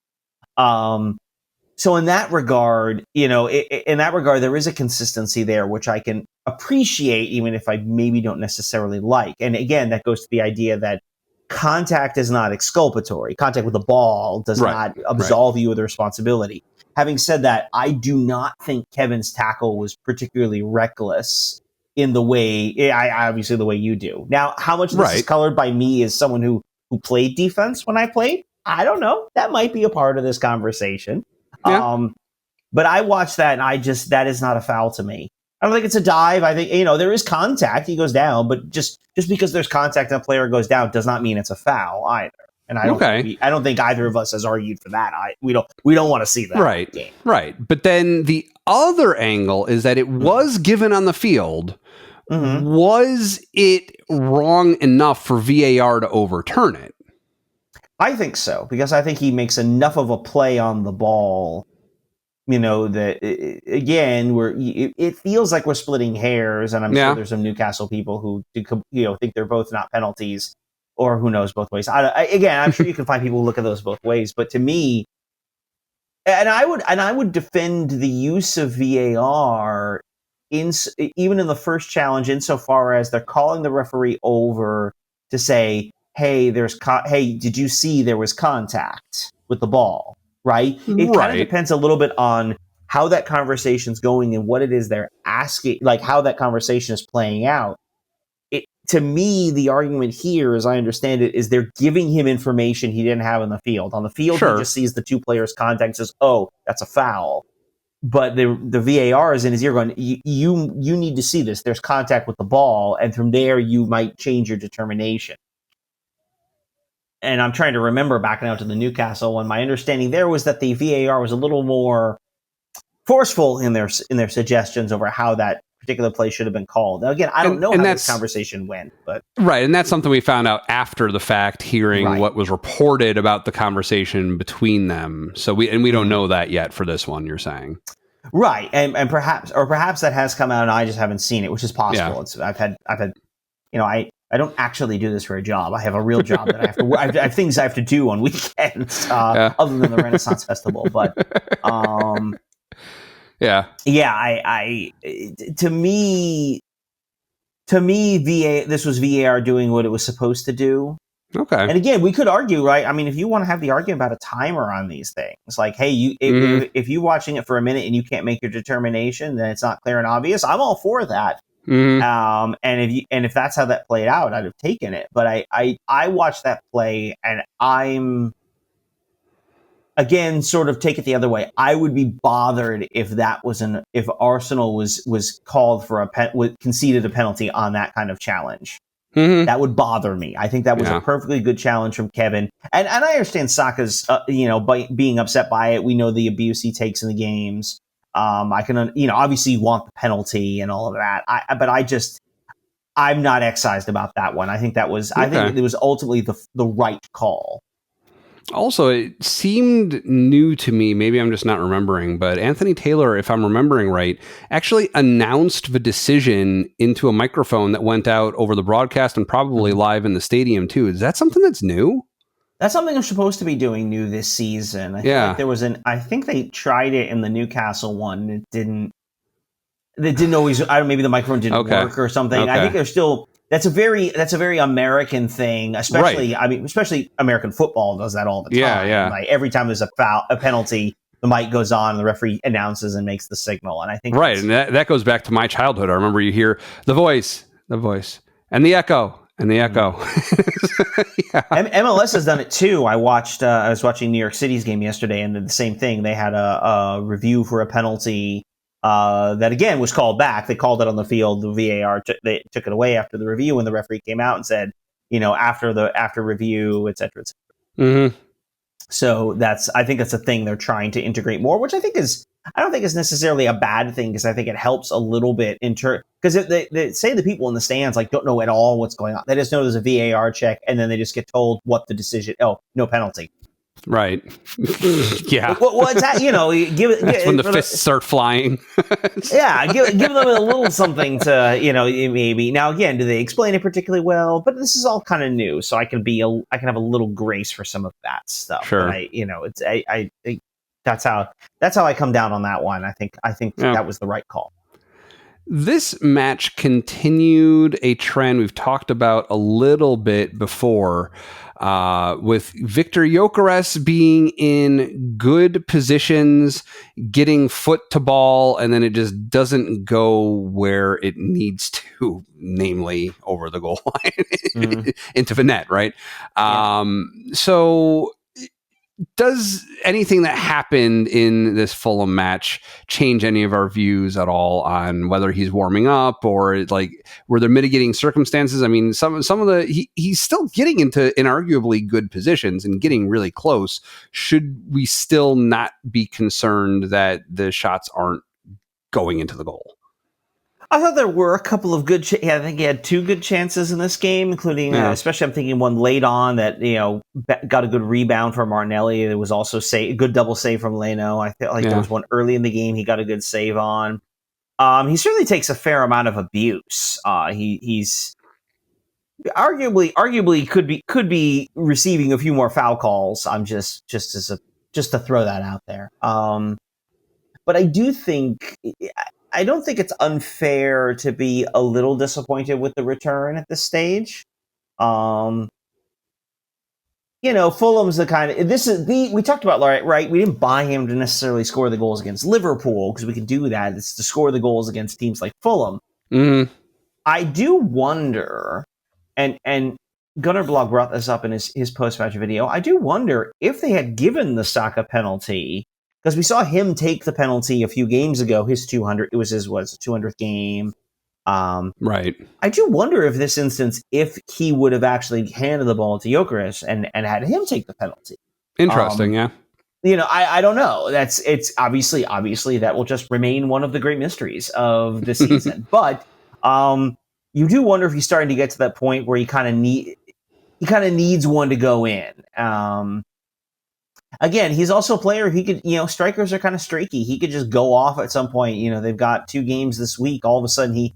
[SPEAKER 2] So in that regard, there is a consistency there, which I can appreciate, even if I maybe don't necessarily like. And again, that goes to the idea that contact is not exculpatory. Contact with the ball does not absolve you of the responsibility. Having said that, I do not think Kevin's tackle was particularly reckless in the way, obviously the way you do. Now, how much of this is colored by me as someone who played defense when I played? I don't know. That might be a part of this conversation. Yeah. But I watched that and that is not a foul to me. I don't think it's a dive. I think, there is contact. He goes down, but just because there's contact and a player goes down does not mean it's a foul either. And I don't think either of us has argued for that. We don't want to see that.
[SPEAKER 1] Right. Game. Right. But then the other angle is that it was given on the field. Was it wrong enough for VAR to overturn it?
[SPEAKER 2] I think so, because I think he makes enough of a play on the ball, that again, it feels like we're splitting hairs, and I'm sure there's some Newcastle people who think they're both not penalties, or who knows both ways. I'm sure you can find people who look at those both ways, but to me, and I would defend the use of VAR even in the first challenge, insofar as they're calling the referee over to say, hey, did you see there was contact with the ball? Right? It kind of depends a little bit on how that conversation's going and what it is they're asking, like how that conversation is playing out. To me, the argument here, as I understand it, is they're giving him information he didn't have in the field. On the field, he just sees the 2 players' contact and says, oh, that's a foul. But the VAR is in his ear going, you need to see this. There's contact with the ball, and from there you might change your determination. And I'm trying to remember back now to the Newcastle one. My understanding there was that the VAR was a little more forceful in their suggestions over how that particular play should have been called. Now, again, I don't know how this conversation went, but
[SPEAKER 1] and that's something we found out after the fact, hearing what was reported about the conversation between them. So we don't know that yet for this one. You're saying,
[SPEAKER 2] right? And perhaps that has come out and I just haven't seen it, which is possible. Yeah. I've had I don't actually do this for a job. I have a real job that I have to. I have things I have to do on weekends, other than the Renaissance Festival. But to me, this was VAR doing what it was supposed to do.
[SPEAKER 1] Okay.
[SPEAKER 2] And again, we could argue, right? I mean, if you want to have the argument about a timer on these things, like, hey, if you're watching it for a minute and you can't make your determination, then it's not clear and obvious. I'm all for that. And if that's how that played out, I'd have taken it. But I watched that play, and I'm again sort of take it the other way. I would be bothered if Arsenal was called for conceded a penalty on that kind of challenge. That would bother me. I think that was a perfectly good challenge from Kevin. And I understand Saka's, being upset by it. We know the abuse he takes in the games. I can, obviously you want the penalty and all of that. I'm not excised about that one. I think I think it was ultimately the right call.
[SPEAKER 1] Also, it seemed new to me, maybe I'm just not remembering, but Anthony Taylor, if I'm remembering right, actually announced the decision into a microphone that went out over the broadcast and probably live in the stadium too. Is that something that's new?
[SPEAKER 2] That's something they're supposed to be doing new this season. I think they tried it in the Newcastle one. It didn't always, maybe the microphone didn't work or something. Okay. I think they're still, that's a very American thing, especially, right. Especially American football does that all the time.
[SPEAKER 1] Yeah.
[SPEAKER 2] Like every time there's a penalty, the mic goes on and the referee announces and makes the signal. And I think
[SPEAKER 1] right. And that goes back to my childhood. I remember you hear the voice, and the echo.
[SPEAKER 2] MLS has done it too. I was watching New York City's game yesterday and did the same thing. They had a review for a penalty that again was called back. They called it on the field. The VAR they took it away after the review, and the referee came out and said, after review, et cetera, et cetera.
[SPEAKER 1] Mm-hmm.
[SPEAKER 2] So I think that's a thing they're trying to integrate more, which I don't think is necessarily a bad thing, because I think it helps a little bit because they say the people in the stands don't know at all what's going on. They just know there's a VAR check, and then they just get told what the decision. Oh, no penalty.
[SPEAKER 1] Right. Yeah.
[SPEAKER 2] What's that?
[SPEAKER 1] That's when the fists start flying.
[SPEAKER 2] Give them a little something to, maybe. Now, again, do they explain it particularly well? But this is all kind of new, so I can have a little grace for some of that stuff.
[SPEAKER 1] Sure.
[SPEAKER 2] But that's how I come down on that one. I think that was the right call.
[SPEAKER 1] This match continued a trend we've talked about a little bit before, with Victor Gyökeres being in good positions, getting foot to ball, and then it just doesn't go where it needs to, namely over the goal line into the net, right? So does anything that happened in this Fulham match change any of our views at all on whether he's warming up, or were there mitigating circumstances? I mean, some of he's still getting into inarguably good positions and getting really close. Should we still not be concerned that the shots aren't going into the goal?
[SPEAKER 2] I thought there were a couple of good. I think he had two good chances in this game, including especially I'm thinking one late on that got a good rebound from Martinelli. There was also a good double save from Leno. I feel like there was one early in the game he got a good save on. He certainly takes a fair amount of abuse. He's arguably could be receiving a few more foul calls. I'm just to throw that out there. But I don't think it's unfair to be a little disappointed with the return at this stage. Fulham's the kind of, we talked about, right? We didn't buy him to necessarily score the goals against Liverpool, because we can do that. It's to score the goals against teams like Fulham.
[SPEAKER 1] Mm-hmm.
[SPEAKER 2] I do wonder, and Gunnar Blog brought this up in his post-match video, I do wonder if they had given the Saka penalty, because we saw him take the penalty a few games ago, his 200, it was his 200th game.
[SPEAKER 1] Right.
[SPEAKER 2] I do wonder if this instance, if he would have actually handed the ball to Gyökeres and had him take the penalty.
[SPEAKER 1] Interesting, yeah.
[SPEAKER 2] I don't know. It's obviously that will just remain one of the great mysteries of the season. But you do wonder if he's starting to get to that point where he kind of needs one to go in. Again, he's also a player. He could, strikers are kind of streaky. He could just go off at some point. They've got 2 games this week. All of a sudden, he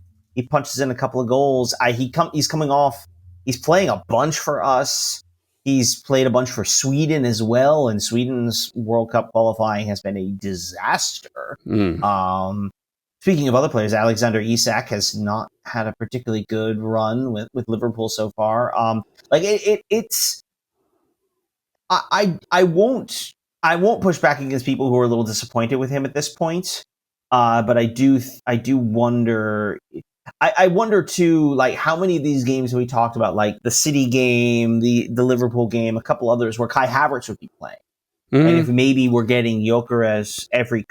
[SPEAKER 2] punches in a couple of goals. He's coming off. He's playing a bunch for us. He's played a bunch for Sweden as well, and Sweden's World Cup qualifying has been a disaster. Speaking of other players, Alexander Isak has not had a particularly good run with Liverpool so far. It's. I won't push back against people who are a little disappointed with him at this point. But I do wonder. I wonder too, how many of these games we talked about, like the City game, the Liverpool game, a couple others where Kai Havertz would be playing, and if maybe we're getting Gyökeres every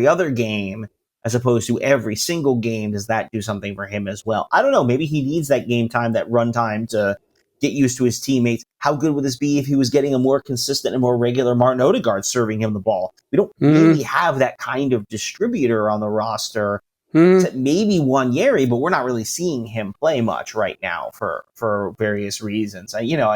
[SPEAKER 2] other game, as opposed to every single game. Does that do something for him as well? I don't know. Maybe he needs that game time, that run time to get used to his teammates. How good would this be if he was getting a more consistent and more regular Martin Odegaard serving him the ball? We don't really have that kind of distributor on the roster. Maybe Wanyeri, but we're not really seeing him play much right now for various reasons.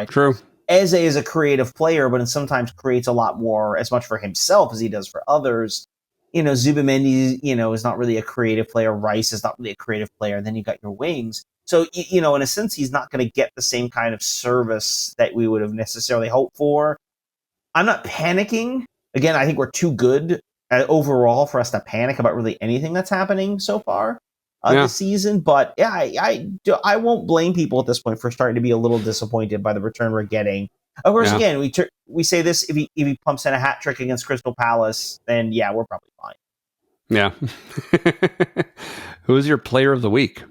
[SPEAKER 1] True.
[SPEAKER 2] Eze is a creative player, but it sometimes creates a lot more, as much for himself as he does for others. Zubimendi, is not really a creative player. Rice is not really a creative player. And then you got your wings. So, in a sense, he's not going to get the same kind of service that we would have necessarily hoped for. I'm not panicking. Again, I think we're too good overall for us to panic about really anything that's happening so far this season. But yeah, I won't blame people at this point for starting to be a little disappointed by the return we're getting. Of course, again, we say this, if he pumps in a hat trick against Crystal Palace, then yeah, we're probably fine.
[SPEAKER 1] Yeah. Who is your player of the week?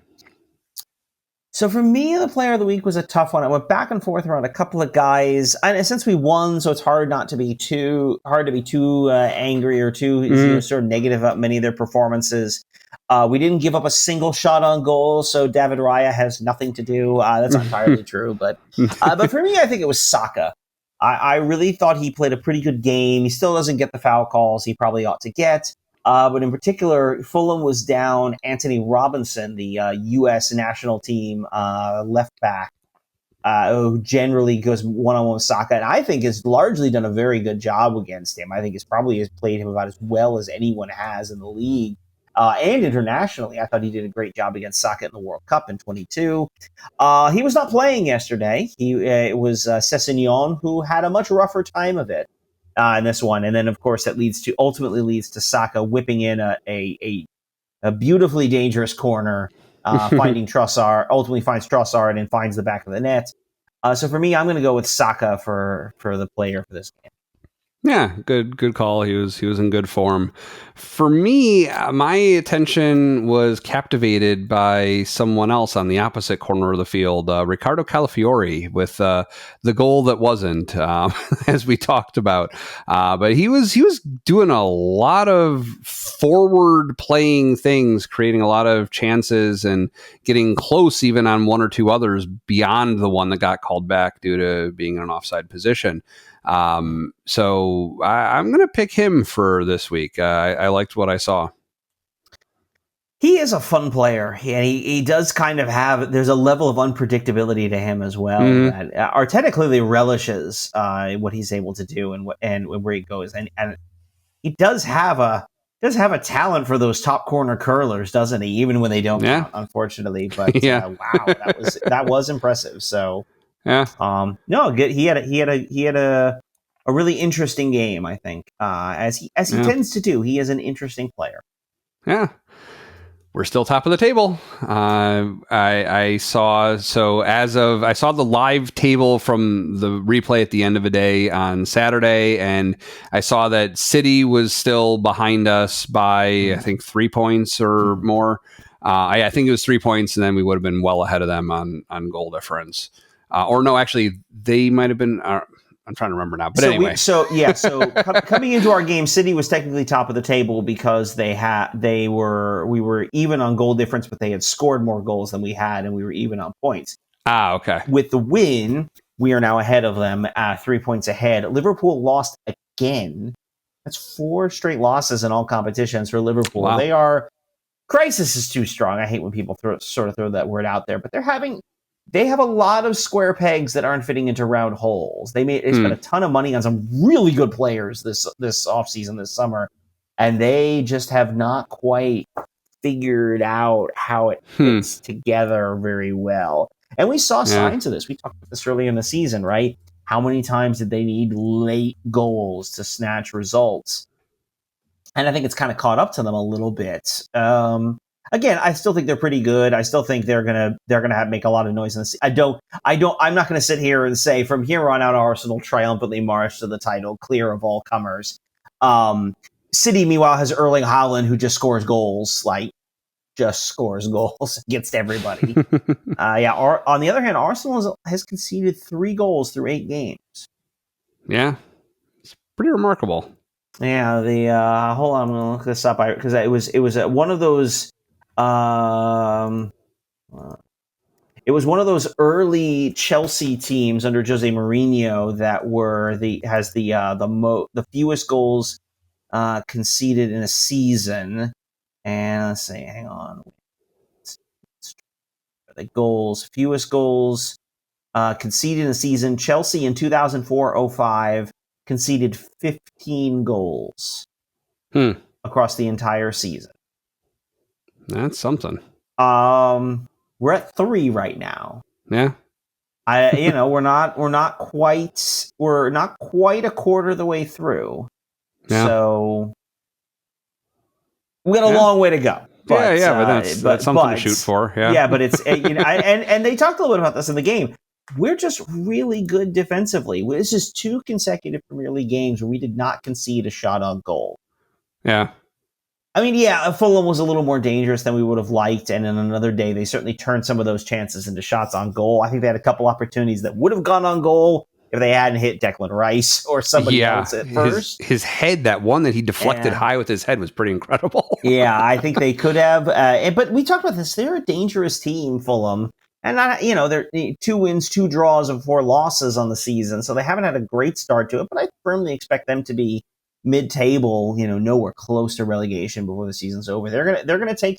[SPEAKER 2] So for me, the player of the week was a tough one. I went back and forth around a couple of guys. And since we won, so it's hard to be too angry or too sort of negative about many of their performances. We didn't give up a single shot on goal, so David Raya has nothing to do. That's not entirely true, but for me, I think it was Saka. I really thought he played a pretty good game. He still doesn't get the foul calls he probably ought to get. But in particular, Fulham was down Anthony Robinson, the U.S. national team left back, who generally goes one-on-one with Saka, and I think has largely done a very good job against him. I think he's played him about as well as anyone has in the league. And internationally, I thought he did a great job against Saka in the World Cup in 22. He was not playing yesterday. It was Sessegnon, who had a much rougher time of it in this one. And then, of course, that ultimately leads to Saka whipping in a beautifully dangerous corner, finding Trossard, ultimately finds Trossard and finds the back of the net. So for me, I'm going to go with Saka for the player for this game.
[SPEAKER 1] Yeah, good call. He was in good form. For me, my attention was captivated by someone else on the opposite corner of the field, Ricardo Calafiori, with the goal that wasn't, as we talked about. But he was doing a lot of forward playing things, creating a lot of chances and getting close even on one or two others beyond the one that got called back due to being in an offside position. So I'm going to pick him for this week. I liked what I saw.
[SPEAKER 2] He is a fun player, and he does kind of there's a level of unpredictability to him as well. That Arteta clearly relishes what he's able to do and where he goes, and he does have a talent for those top corner curlers, doesn't he? Even when they don't count, unfortunately. But wow, that was impressive. So.
[SPEAKER 1] Yeah.
[SPEAKER 2] No, good. He had a really interesting game, I think. As he tends to do. He is an interesting player.
[SPEAKER 1] Yeah. We're still top of the table. I saw the live table from the replay at the end of the day on Saturday, and I saw that City was still behind us by I think 3 points or more. I think it was 3 points, and then we would have been well ahead of them on goal difference. Or no, actually, they might have been. I'm trying to remember now, but anyway. Coming into our game, City was technically top of the table because we were even on goal difference, but they had scored more goals than we had, and we were even on points. Okay.
[SPEAKER 2] With the win, we are now ahead of them, 3 points ahead. Liverpool lost again. That's 4 straight losses in all competitions for Liverpool. Wow. Crisis is too strong. I hate when people throw that word out there, but they have a lot of square pegs that aren't fitting into round holes. They spent a ton of money on some really good players this offseason, this summer, and they just have not quite figured out how it fits together very well. And we saw signs of this. We talked about this early in the season, right? How many times did they need late goals to snatch results? And I think it's kind of caught up to them a little bit. Again, I still think they're pretty good. I still think they're gonna make a lot of noise in this. I'm not gonna sit here and say from here on out Arsenal triumphantly march to the title, clear of all comers. City, meanwhile, has Erling Haaland, who just scores goals against everybody. On the other hand, Arsenal has conceded 3 goals through 8 games.
[SPEAKER 1] Yeah, it's pretty remarkable.
[SPEAKER 2] Yeah, the hold on, I'm gonna look this up because it was one of those. Um, it was one of those early Chelsea teams under Jose Mourinho that has the fewest goals conceded in a season. And let's see, hang on, the fewest goals conceded in a season. Chelsea in 2004-05 conceded 15 goals across the entire season.
[SPEAKER 1] That's something.
[SPEAKER 2] We're at 3 right now.
[SPEAKER 1] Yeah.
[SPEAKER 2] We're not quite a quarter of the way through. Yeah. So we got a long way to go.
[SPEAKER 1] But, but that's something to shoot for. Yeah.
[SPEAKER 2] Yeah, but it's and they talked a little bit about this in the game. We're just really good defensively. This is 2 consecutive Premier League games where we did not concede a shot on goal.
[SPEAKER 1] Yeah.
[SPEAKER 2] I mean, Fulham was a little more dangerous than we would have liked, and in another day, they certainly turned some of those chances into shots on goal. I think they had a couple opportunities that would have gone on goal if they hadn't hit Declan Rice or somebody else at first.
[SPEAKER 1] His head, that one that he deflected high with his head, was pretty incredible.
[SPEAKER 2] Yeah, I think they could have. But we talked about this. They're a dangerous team, Fulham. And, they're 2 wins, 2 draws, and 4 losses on the season, so they haven't had a great start to it, but I firmly expect them to be mid-table, nowhere close to relegation before the season's over. They're gonna take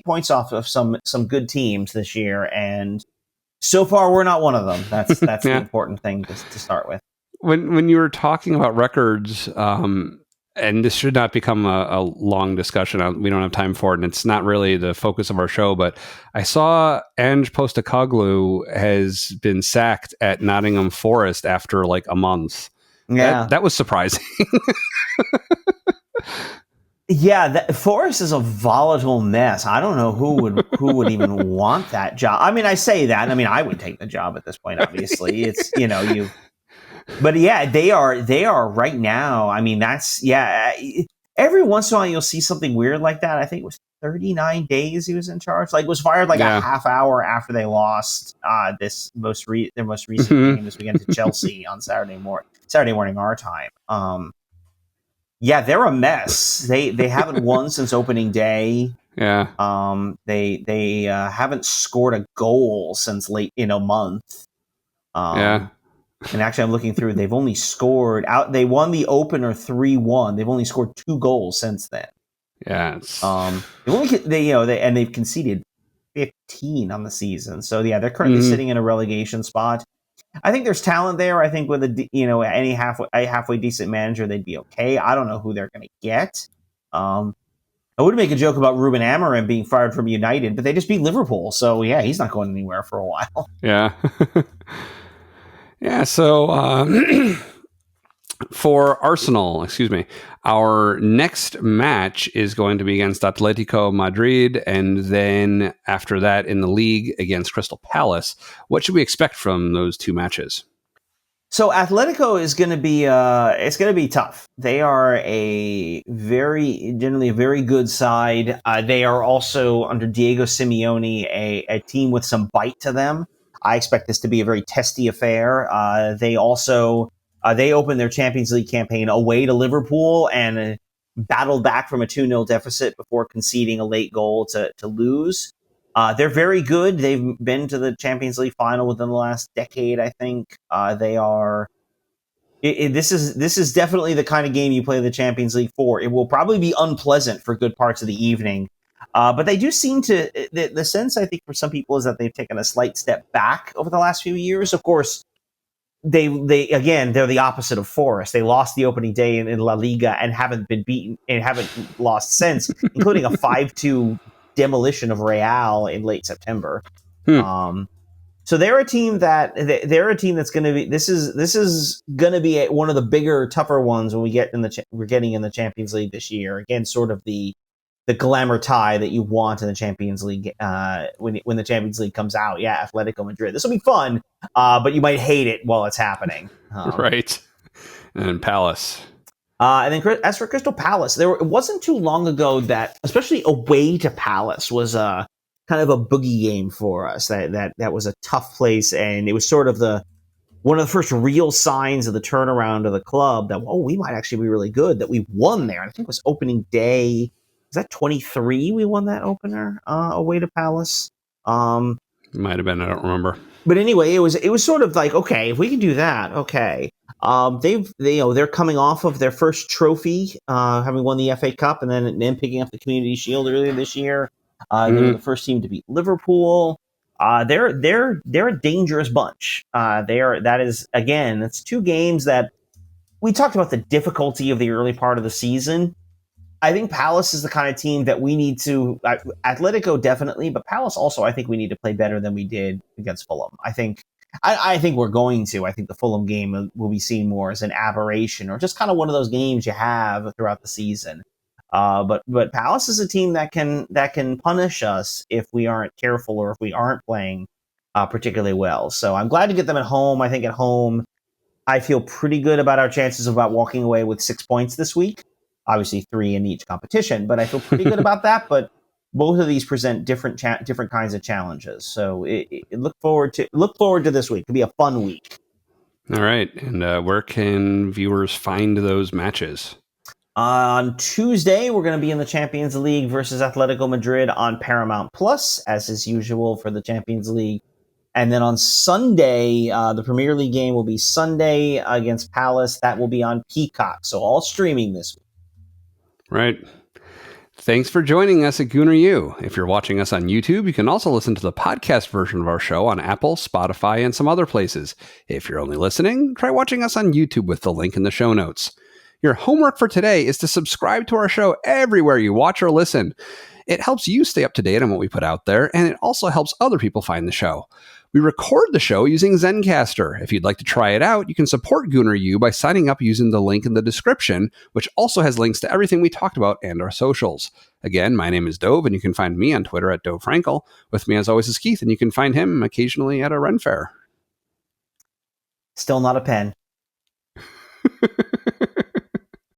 [SPEAKER 2] points off of some good teams this year, and so far we're not one of them. That's the important thing to start with.
[SPEAKER 1] When you were talking about records, and this should not become a long discussion. We don't have time for it, and it's not really the focus of our show, but I saw Ange Postecoglou has been sacked at Nottingham Forest after like a month. Yeah. That was surprising.
[SPEAKER 2] Yeah, Forest is a volatile mess. I don't know who would even want that job. I mean, I say that. I mean, I would take the job at this point, obviously. It's, but yeah, they are right now. I mean, every once in a while you'll see something weird like that. I think it was 39 days he was in charge. Like, was fired a half hour after they lost their most recent game this weekend to Chelsea on Saturday morning our time. They're a mess. They haven't won since opening day.
[SPEAKER 1] Yeah.
[SPEAKER 2] They haven't scored a goal since late in a month. And actually, I'm looking through. They've only scored out. They won the opener 3-1. They've only scored 2 goals since then.
[SPEAKER 1] Yeah.
[SPEAKER 2] They've conceded 15 on the season. So they're currently sitting in a relegation spot. I think there's talent there. I think with any halfway decent manager, they'd be okay. I don't know who they're going to get. I would make a joke about Ruben Amorim being fired from United, but they just beat Liverpool. So he's not going anywhere for a while.
[SPEAKER 1] Yeah. Yeah, so for Arsenal, our next match is going to be against Atlético Madrid, and then after that in the league against Crystal Palace. What should we expect from those 2 matches?
[SPEAKER 2] So Atlético is going to be it's going to be tough. They are generally a very good side. They are also under Diego Simeone a team with some bite to them. I expect this to be a very testy affair. They opened their Champions League campaign away to Liverpool and battled back from a 2-0 deficit before conceding a late goal to lose. They're very good. They've been to the Champions League final within the last decade, I think. They are. This is definitely the kind of game you play the Champions League for. It will probably be unpleasant for good parts of the evening. But they do seem to, the sense I think for some people is that they've taken a slight step back over the last few years. Of course, they're the opposite of Forest. They lost the opening day in La Liga and haven't been beaten and haven't lost since, including a 5-2 demolition of Real in late September. So they're a team that's going to be. This is going to be one of the bigger, tougher ones when we're getting in the Champions League this year. Again, sort of the glamour tie that you want in the Champions League when the Champions League comes out. Yeah, Atletico Madrid. This will be fun, but you might hate it while it's happening.
[SPEAKER 1] Right. And Palace.
[SPEAKER 2] And then as for Crystal Palace, it wasn't too long ago that, especially away to Palace, was kind of a boogie game for us. That was a tough place, and it was sort of the one of the first real signs of the turnaround of the club that, we might actually be really good, that we won there. I think it was opening day. Was that 23 we won that opener away to Palace?
[SPEAKER 1] Might have been. I don't remember.
[SPEAKER 2] But anyway, it was sort of like, okay, if we can do that, okay. They're coming off of their first trophy, having won the FA Cup, and then picking up the Community Shield earlier this year. They were the first team to beat Liverpool. They're a dangerous bunch. It's 2 games that we talked about the difficulty of the early part of the season. I think Palace is the kind of team that we need to, Atlético definitely, but Palace also, I think we need to play better than we did against Fulham. I think we're going to. I think the Fulham game will be seen more as an aberration or just kind of one of those games you have throughout the season. But Palace is a team that can punish us if we aren't careful or if we aren't playing particularly well. So I'm glad to get them at home. I think at home, I feel pretty good about our chances about walking away with 6 points this week. Obviously 3 in each competition, but I feel pretty good about that. But both of these present different kinds of challenges. So look forward to this week. It'll be a fun week.
[SPEAKER 1] All right. And where can viewers find those matches?
[SPEAKER 2] On Tuesday, we're going to be in the Champions League versus Atlético Madrid on Paramount Plus, as is usual for the Champions League. And then on Sunday, the Premier League game will be Sunday against Palace. That will be on Peacock. So all streaming this week.
[SPEAKER 1] Right. Thanks for joining us at Gooner U. If you're watching us on YouTube, you can also listen to the podcast version of our show on Apple, Spotify, and some other places. If you're only listening, try watching us on YouTube with the link in the show notes. Your homework for today is to subscribe to our show everywhere you watch or listen. It helps you stay up to date on what we put out there, and it also helps other people find the show. We record the show using Zencastr. If you'd like to try it out, you can support Gooner U by signing up using the link in the description, which also has links to everything we talked about and our socials. Again, my name is Dove, and you can find me on Twitter at Dove Frankel. With me, as always, is Keith, and you can find him occasionally at a Ren Fair.
[SPEAKER 2] Still not a pen.